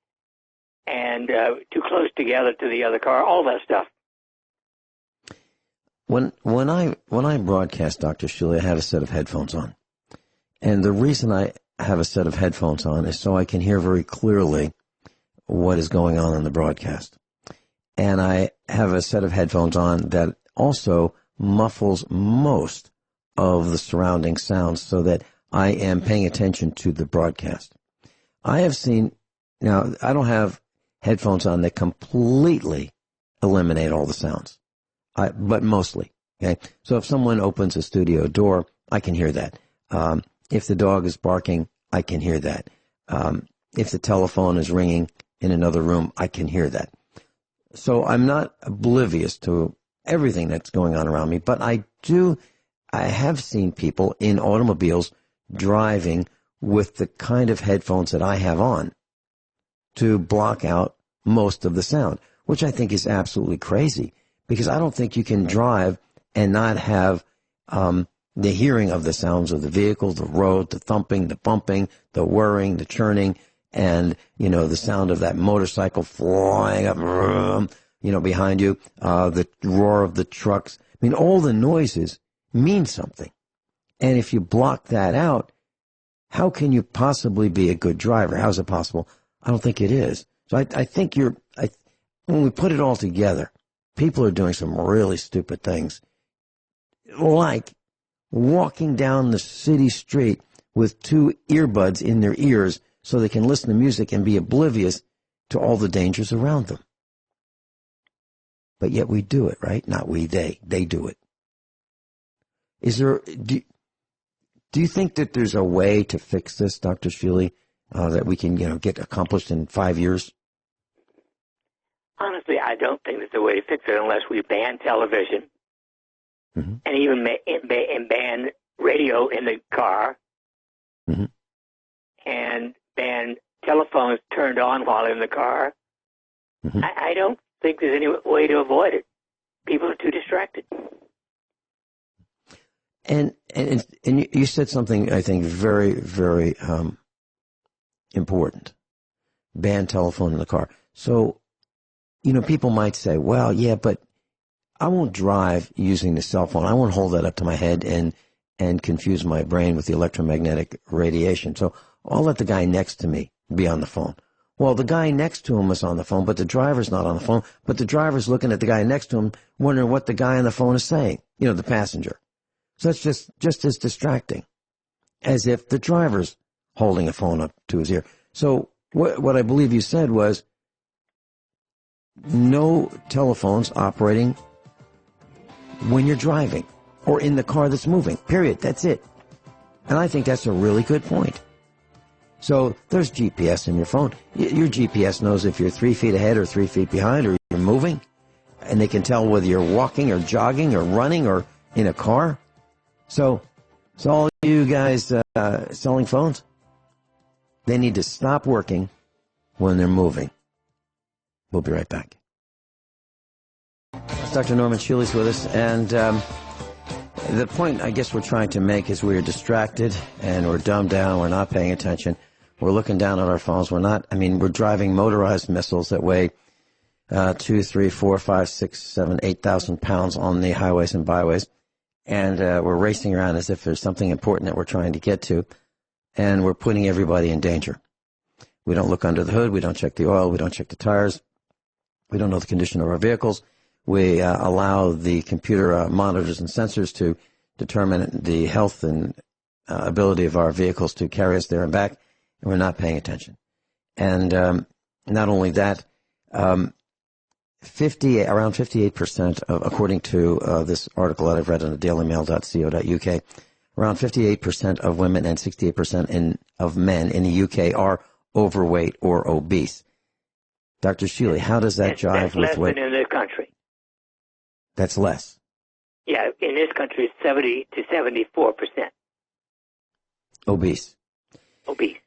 and too close together to the other car, all that stuff. When I broadcast, Dr. Shealy, I have a set of headphones on. And the reason I have a set of headphones on is so I can hear very clearly what is going on in the broadcast. And I have a set of headphones on that also muffles most of the surrounding sounds so that I am paying attention to the broadcast. I have seen, now I don't have headphones on that completely eliminate all the sounds, but mostly. Okay, so if someone opens a studio door, I can hear that. If the dog is barking, I can hear that. If the telephone is ringing in another room, I can hear that. So I'm not oblivious to everything that's going on around me, but I have seen people in automobiles driving with the kind of headphones that I have on to block out most of the sound, which I think is absolutely crazy, because I don't think you can drive and not have the hearing of the sounds of the vehicle, the road, the thumping, the bumping, the whirring, the churning, and, the sound of that motorcycle flying up, behind you, the roar of the trucks. I mean, all the noises mean something. And if you block that out, how can you possibly be a good driver? How is it possible? I don't think it is. So I think when we put it all together, people are doing some really stupid things, like walking down the city street with 2 earbuds in their ears so they can listen to music and be oblivious to all the dangers around them. But yet we do it, right? Not we, they. They do it. Do you think that there's a way to fix this, Dr. Shealy, that we can, get accomplished in 5 years? Honestly, I don't think there's a way to fix it unless we ban television and even ban radio in the car and ban telephones turned on while in the car. I don't think there's any way to avoid it. People are too distracted. And you said something, I think, very, very important. Ban telephone in the car. So, people might say, well, yeah, but I won't drive using the cell phone. I won't hold that up to my head and confuse my brain with the electromagnetic radiation. So I'll let the guy next to me be on the phone. Well, the guy next to him is on the phone, but the driver's not on the phone. But the driver's looking at the guy next to him, wondering what the guy on the phone is saying, the passenger. So it's just as distracting as if the driver's holding a phone up to his ear. So what I believe you said was no telephones operating when you're driving or in the car that's moving, period. That's it. And I think that's a really good point. So there's GPS in your phone. Your GPS knows if you're 3 feet ahead or 3 feet behind or you're moving. And they can tell whether you're walking or jogging or running or in a car. So all you guys selling phones, they need to stop working when they're moving. We'll be right back. Dr. Norman Shealy's with us, and the point I guess we're trying to make is we're distracted and we're dumbed down, we're not paying attention, we're looking down at our phones, we're driving motorized missiles that weigh 2, 3, 4, 5, 6, 7, 8,000 pounds on the highways and byways, and we're racing around as if there's something important that we're trying to get to, and we're putting everybody in danger. We don't look under the hood, we don't check the oil, we don't check the tires, we don't know the condition of our vehicles. We allow the computer monitors and sensors to determine the health and ability of our vehicles to carry us there and back, and we're not paying attention. And not only that, around 58% of, according to this article that I've read on the dailymail.co.uk, around 58% of women and 68% of men in the UK are overweight or obese. Dr. Shealy, how does that jive with what? In this country. That's less. Yeah, in this country, it's 70 to 74%. Obese. Obese.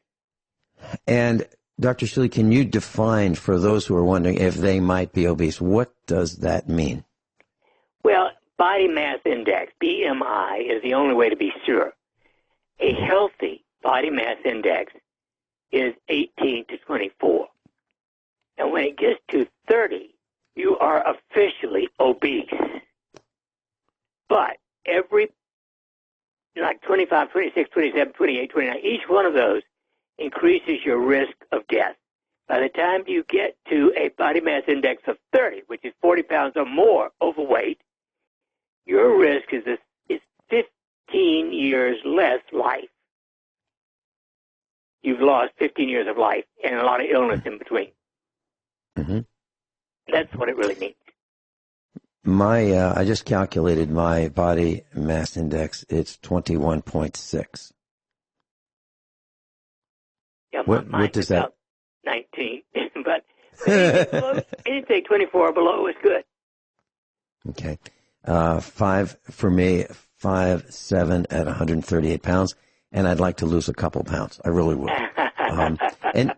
And Dr. Shealy, can you define for those who are wondering if they might be obese, what does that mean? Well, body mass index, BMI, is the only way to be sure. A healthy body mass index is 18 to 24. And when it gets to 30, you are officially obese. But every, 25, 26, 27, 28, 29, each one of those increases your risk of death. By the time you get to a body mass index of 30, which is 40 pounds or more overweight, your risk is 15 years less life. You've lost 15 years of life and a lot of illness in between. Mm-hmm. That's what it really means. I just calculated my body mass index. It's 21.6. Yeah, what does that? 19, but anything 24 or below is good. Okay, 5 for me, 5'7" at 138 pounds, and I'd like to lose a couple pounds. I really would. And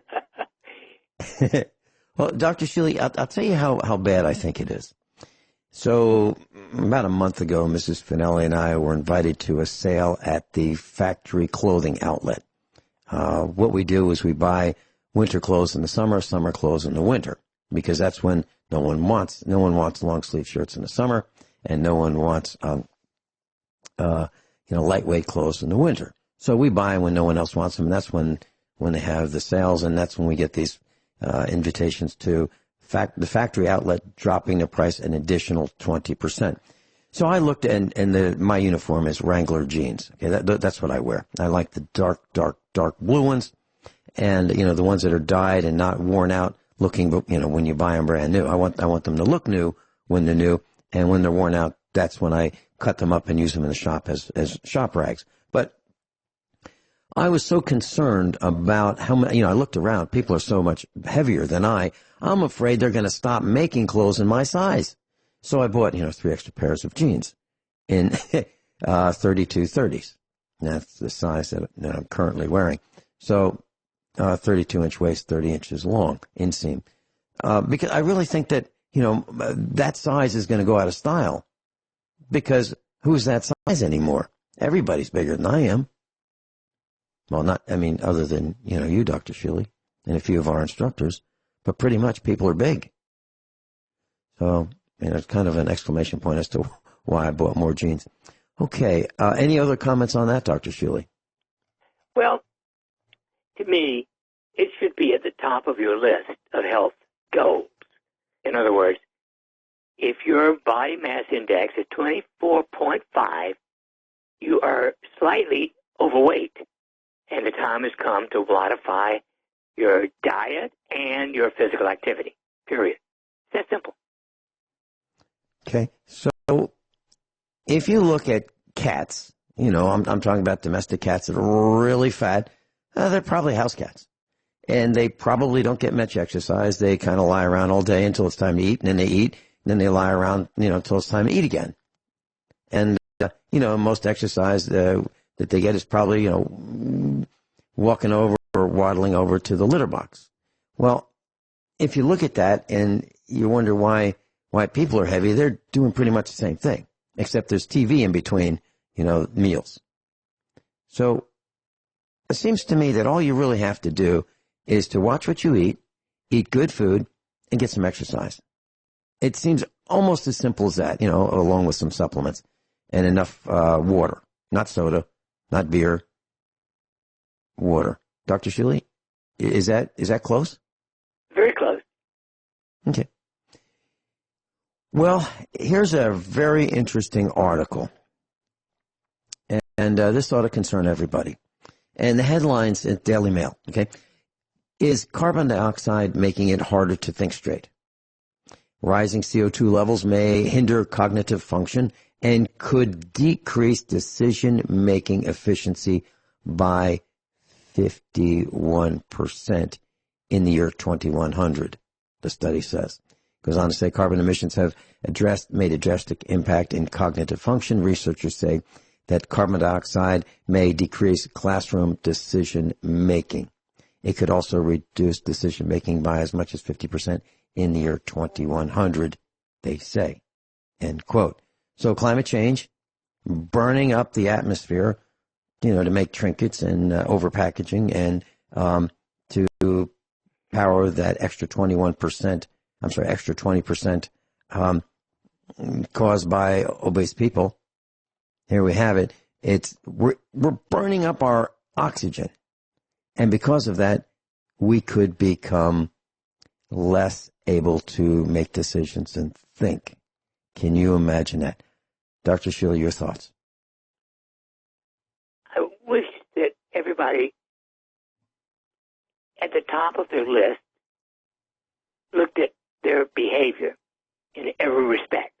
well, Dr. Shealy, I'll tell you how bad I think it is. So about a month ago, Mrs. Finelli and I were invited to a sale at the factory clothing outlet. What we do is we buy winter clothes in the summer, summer clothes in the winter, because that's when no one wants long sleeve shirts in the summer, and no one wants lightweight clothes in the winter. So we buy when no one else wants them, and that's when they have the sales, and that's when we get these invitations to the factory outlet dropping the price an additional 20%. So I looked, and my uniform is Wrangler jeans. Okay, that's what I wear. I like the dark blue ones, and the ones that are dyed and not worn out, looking, when you buy them brand new. I want them to look new when they're new, and when they're worn out, that's when I cut them up and use them in the shop as shop rags. But I was so concerned about how many, I looked around. People are so much heavier than I. I'm afraid they're going to stop making clothes in my size. So I bought, 3 extra pairs of jeans in 32-30s. That's the size that I'm currently wearing. So 32-inch waist, 30 inches long inseam. Because I really think that, that size is going to go out of style. Because who's that size anymore? Everybody's bigger than I am. Well, other than, you, Dr. Shealy, and a few of our instructors. But pretty much people are big. So, it's kind of an exclamation point as to why I bought more jeans. Okay, any other comments on that, Dr. Shealy? Well, to me, it should be at the top of your list of health goals. In other words, if your body mass index is 24.5, you are slightly overweight, and the time has come to modify your diet and your physical activity, period. It's that simple. Okay, so if you look at cats, I'm talking about domestic cats that are really fat, they're probably house cats. And they probably don't get much exercise. They kind of lie around all day until it's time to eat, and then they eat, and then they lie around, until it's time to eat again. And, most exercise that they get is probably, walking over or waddling over to the litter box. Well, if you look at that and you wonder why people are heavy, they're doing pretty much the same thing, except there's TV in between, meals. So it seems to me that all you really have to do is to watch what you eat good food, and get some exercise. It seems almost as simple as that, along with some supplements and enough water, not soda, not beer, water. Dr. Shealy, is that close? Very close. Okay. Well, here's a very interesting article, and this ought to concern everybody. And the headlines at Daily Mail, okay, is carbon dioxide making it harder to think straight? Rising CO2 levels may hinder cognitive function and could decrease decision-making efficiency by 51% in the year 2100, the study says. Goes on to say carbon emissions have made a drastic impact in cognitive function. Researchers say that carbon dioxide may decrease classroom decision-making. It could also reduce decision-making by as much as 50% in the year 2100, they say, end quote. So climate change, burning up the atmosphere, to make trinkets and overpackaging and to power that extra 20% caused by obese people. Here we have it. We're burning up our oxygen. And because of that, we could become less able to make decisions and think. Can you imagine that? Dr. Shealy, your thoughts? I wish that everybody at the top of their list looked at their behavior in every respect.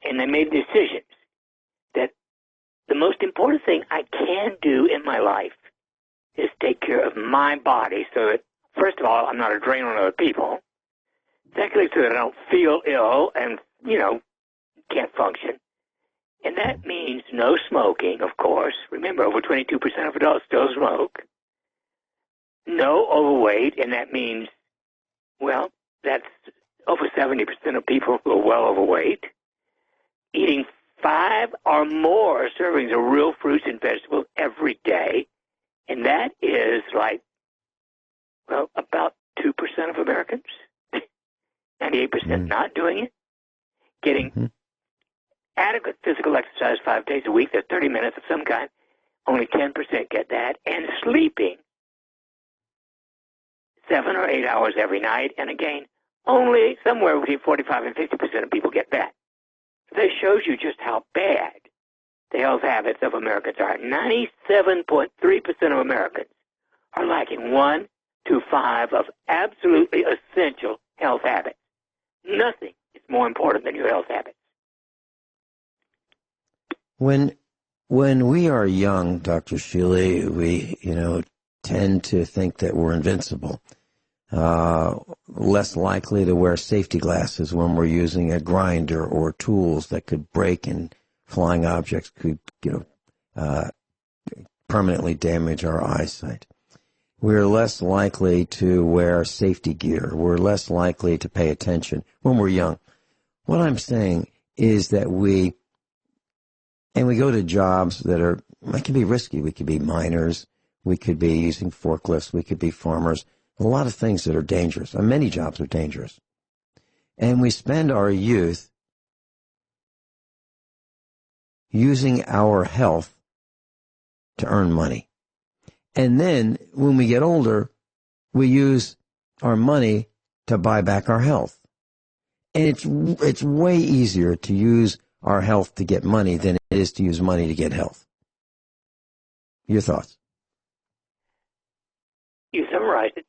And they made decisions that the most important thing I can do in my life is take care of my body so that, first of all, I'm not a drain on other people. Secondly, so that I don't feel ill and, can't function. And that means no smoking, of course. Remember, over 22% of adults still smoke. No overweight, and that means, well, that's over 70% of people who are well overweight, eating 5 or more servings of real fruits and vegetables every day, and that is like, well, about 2% of Americans, 98% not doing it, getting adequate physical exercise 5 days a week, that's 30 minutes of some kind, only 10% get that, and sleeping 7 or 8 hours every night, and again, only somewhere between 45 and 50% of people get that. This shows you just how bad the health habits of Americans are. 97.3% of Americans are lacking 1 to 5 of absolutely essential health habits. Nothing is more important than your health habits. When we are young, Dr. Shealy, we, tend to think that we're invincible. Less likely to wear safety glasses when we're using a grinder or tools that could break and flying objects could, permanently damage our eyesight. We're less likely to wear safety gear. We're less likely to pay attention when we're young. What I'm saying is that we go to jobs that can be risky. We could be miners. We could be using forklifts. We could be farmers. A lot of things that are dangerous. And many jobs are dangerous. And we spend our youth using our health to earn money. And then when we get older, we use our money to buy back our health. And it's way easier to use our health to get money than it is to use money to get health. Your thoughts? You summarized it.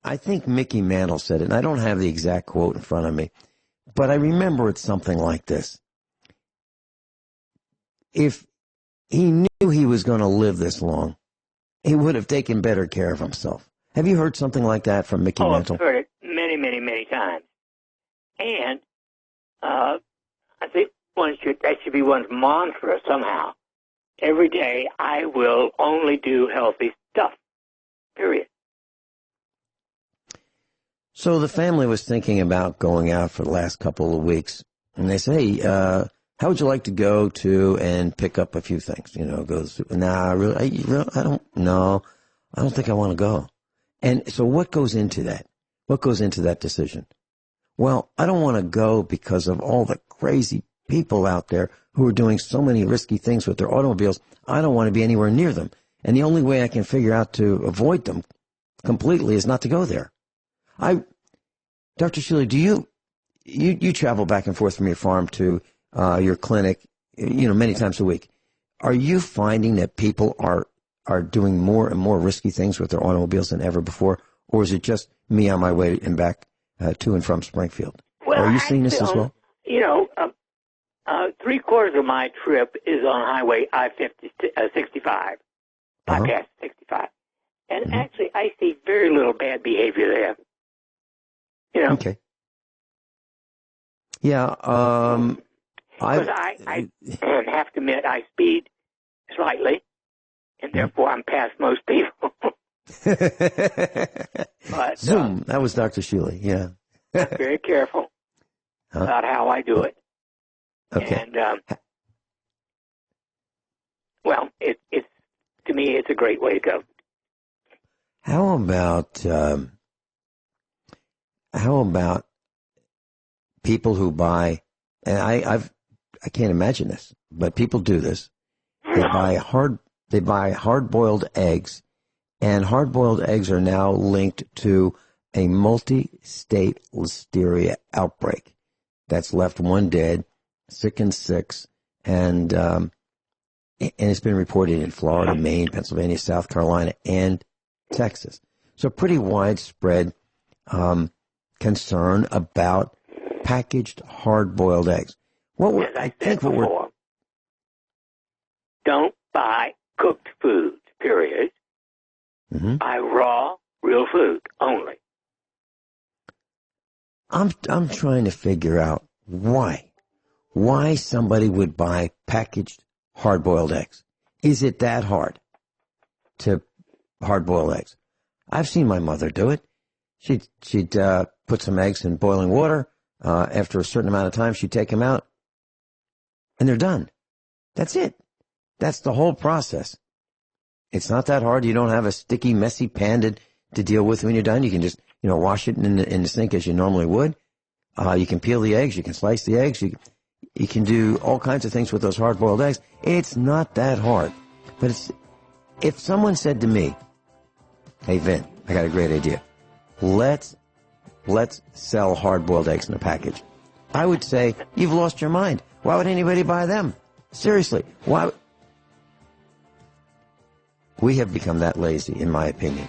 I think Mickey Mantle said it, and I don't have the exact quote in front of me, but I remember it's something like this. If he knew he was going to live this long, he would have taken better care of himself. Have you heard something like that from Mickey Mantle? I've heard it many, many, many times. And I think that should be one's mantra somehow. Every day I will only do healthy stuff, period. So the family was thinking about going out for the last couple of weeks, and they say, hey, how would you like to go to and pick up a few things? Go to the super. Nah, really, I don't think I want to go. And so what goes into that? What goes into that decision? Well, I don't want to go because of all the crazy people out there who are doing so many risky things with their automobiles. I don't want to be anywhere near them. And the only way I can figure out to avoid them completely is not to go there. Dr. Shealy, do you travel back and forth from your farm to your clinic, many times a week. Are you finding that people are doing more and more risky things with their automobiles than ever before? Or is it just me on my way and back to and from Springfield? Well, are you seeing this as well? 3/4 of my trip is on Highway I-65, bypass 65. And actually, I see very little bad behavior there. Okay. Yeah. Because I have to admit, I speed slightly, and therefore I'm past most people. But, Zoom. That was Dr. Shealy, yeah. I'm very careful about how I do it. Okay. And, it's to me, it's a great way to go. How about people who buy, and I can't imagine this, but people do this. They buy hard-boiled eggs, and hard-boiled eggs are now linked to a multi-state listeria outbreak that's left one dead, sickened 6, and it's been reported in Florida, Maine, Pennsylvania, South Carolina, and Texas. So pretty widespread concern about packaged hard-boiled eggs. Don't buy cooked foods, period. Buy raw, real food only. I'm trying to figure out why somebody would buy packaged hard-boiled eggs. Is it that hard to hard-boiled eggs. I've seen my mother do it. She'd put some eggs in boiling water. After a certain amount of time, she'd take them out, and they're done. That's it. That's the whole process. It's not that hard. You don't have a sticky, messy pan to deal with when you're done. You can just, wash it in the sink as you normally would. You can peel the eggs. You can slice the eggs. You can do all kinds of things with those hard-boiled eggs. It's not that hard. But if someone said to me, "Hey, Vin, I got a great idea. Let's sell hard-boiled eggs in a package," I would say, "You've lost your mind. Why would anybody buy them? Seriously, why?" We have become that lazy, in my opinion.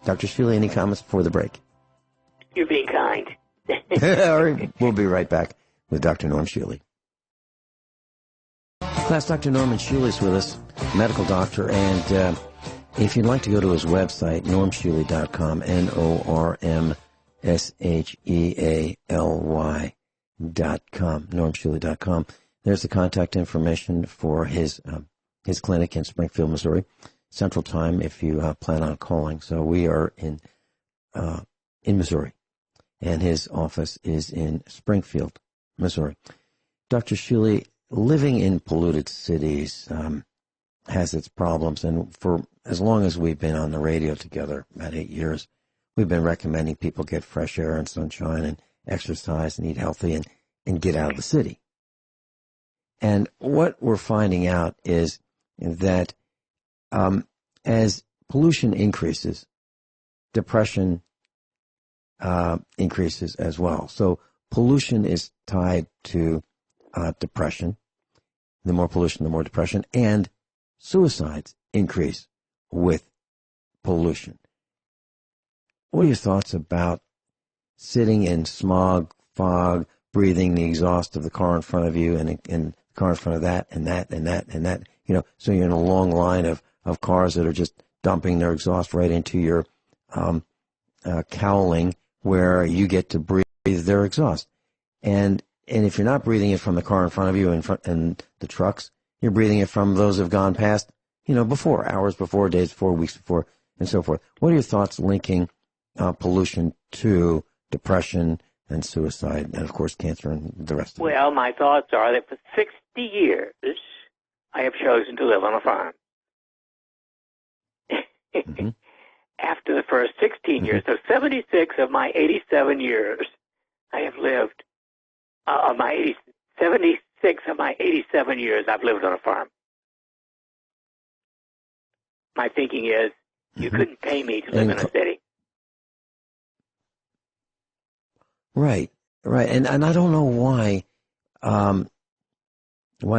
Dr. Shealy, any comments before the break? You're being kind. All right, we'll be right back with Dr. Norm Shealy. Class, Dr. Norman Shealy is with us, medical doctor, and if you'd like to go to his website, normshealy.com, NORMSHEALY.com, normshealy.com. There's the contact information for his clinic in Springfield, Missouri, Central Time if you plan on calling. So we are in Missouri, and his office is in Springfield, Missouri. Dr. Shealy, living in polluted cities has its problems, and for as long as we've been on the radio together, about 8 years, we've been recommending people get fresh air and sunshine and exercise and eat healthy and get out of the city. And what we're finding out is that as pollution increases, depression increases as well. So pollution is tied to depression. The more pollution, the more depression, and suicides increase with pollution. What are your thoughts about sitting in smog, fog, breathing the exhaust of the car in front of you and the car in front of that and that and that and that? So you're in a long line of cars that are just dumping their exhaust right into your cowling where you get to breathe their exhaust. And if you're not breathing it from the car in front of you and the trucks, you're breathing it from those who have gone past, before, hours before, days before, weeks before, and so forth. What are your thoughts linking pollution to depression and suicide and, of course, cancer and the rest of it? Well, my thoughts are that for 60 years, I have chosen to live on a farm. Mm-hmm. After the first 16 years, so 76 of my 87 years, I have lived. 76 of my 87 years, I've lived on a farm. My thinking is, you couldn't pay me to live in a city. Right. And I don't know why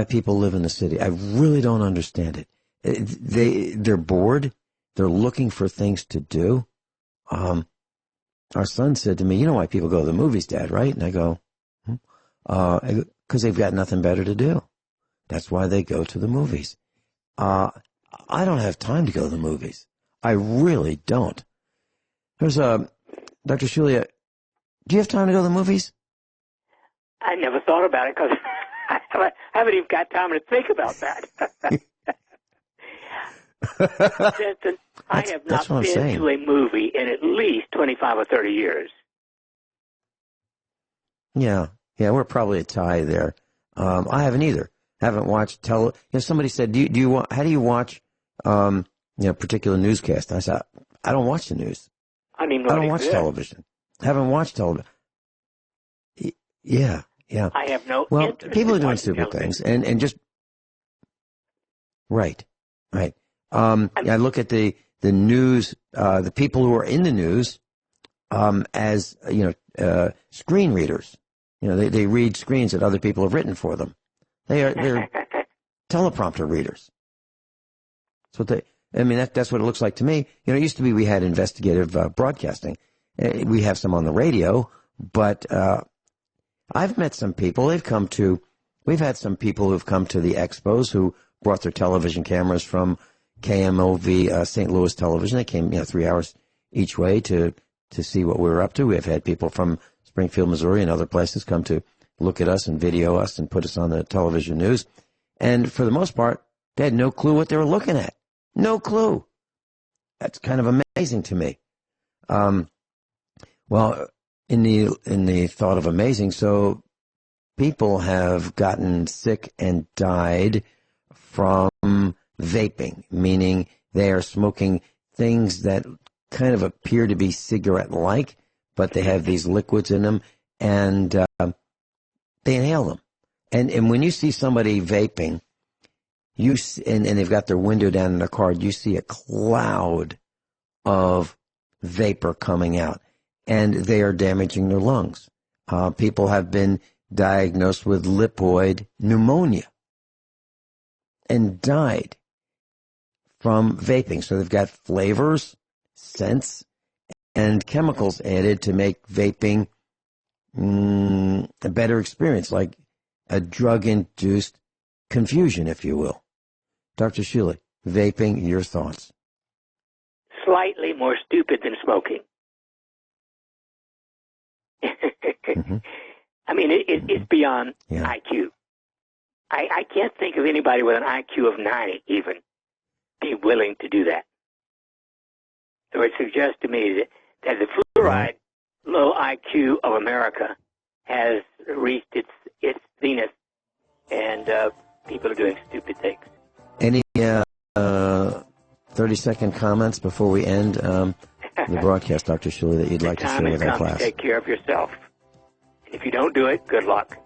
people live in the city. I really don't understand it. They're bored. They're looking for things to do. Our son said to me, "You know why people go to the movies, Dad, right?" And I go, because they've got nothing better to do. That's why they go to the movies. I don't have time to go to the movies. I really don't. There's Dr. Shealy, do you have time to go to the movies? I never thought about it because I haven't even got time to think about that. I have not been to a movie in at least 25 or 30 years. Yeah, we're probably a tie there. I haven't either. Haven't watched somebody said, how do you watch particular newscast? I said, I don't watch the news. I don't watch television. Haven't watched television. Yeah. I have no interest people are doing stupid things and just right. I look at the news, the people who are in the news, as screen readers. They read screens that other people have written for them. They're teleprompter readers. That's what it looks like to me. It used to be we had investigative broadcasting. We have some on the radio, but I've met some people. We've had some people who've come to the expos who brought their television cameras from KMOV St. Louis Television. They came 3 hours each way to see what we were up to. We've had people from Springfield, Missouri and other places come to look at us and video us and put us on the television news. And for the most part, they had no clue what they were looking at. No clue. That's kind of amazing to me. Well, in the thought of amazing, so people have gotten sick and died from vaping, meaning they are smoking things that kind of appear to be cigarette-like, but they have these liquids in them, and they inhale them. And when you see somebody vaping, and they've got their window down in their car, you see a cloud of vapor coming out, and they are damaging their lungs. People have been diagnosed with lipoid pneumonia and died from vaping. So they've got flavors, scents, and chemicals added to make vaping a better experience, like a drug-induced confusion, if you will. Dr. Shealy, vaping, your thoughts? Slightly more stupid than smoking. Mm-hmm. I mean, it's beyond IQ. I can't think of anybody with an IQ of 90 even be willing to do that. So it suggests to me that the fluoride low IQ of America has reached its zenith, and people are doing stupid things. Any 30-second comments before we end the broadcast, Dr. Shealy, that you'd like to share with our class? Take care of yourself. And if you don't do it, good luck.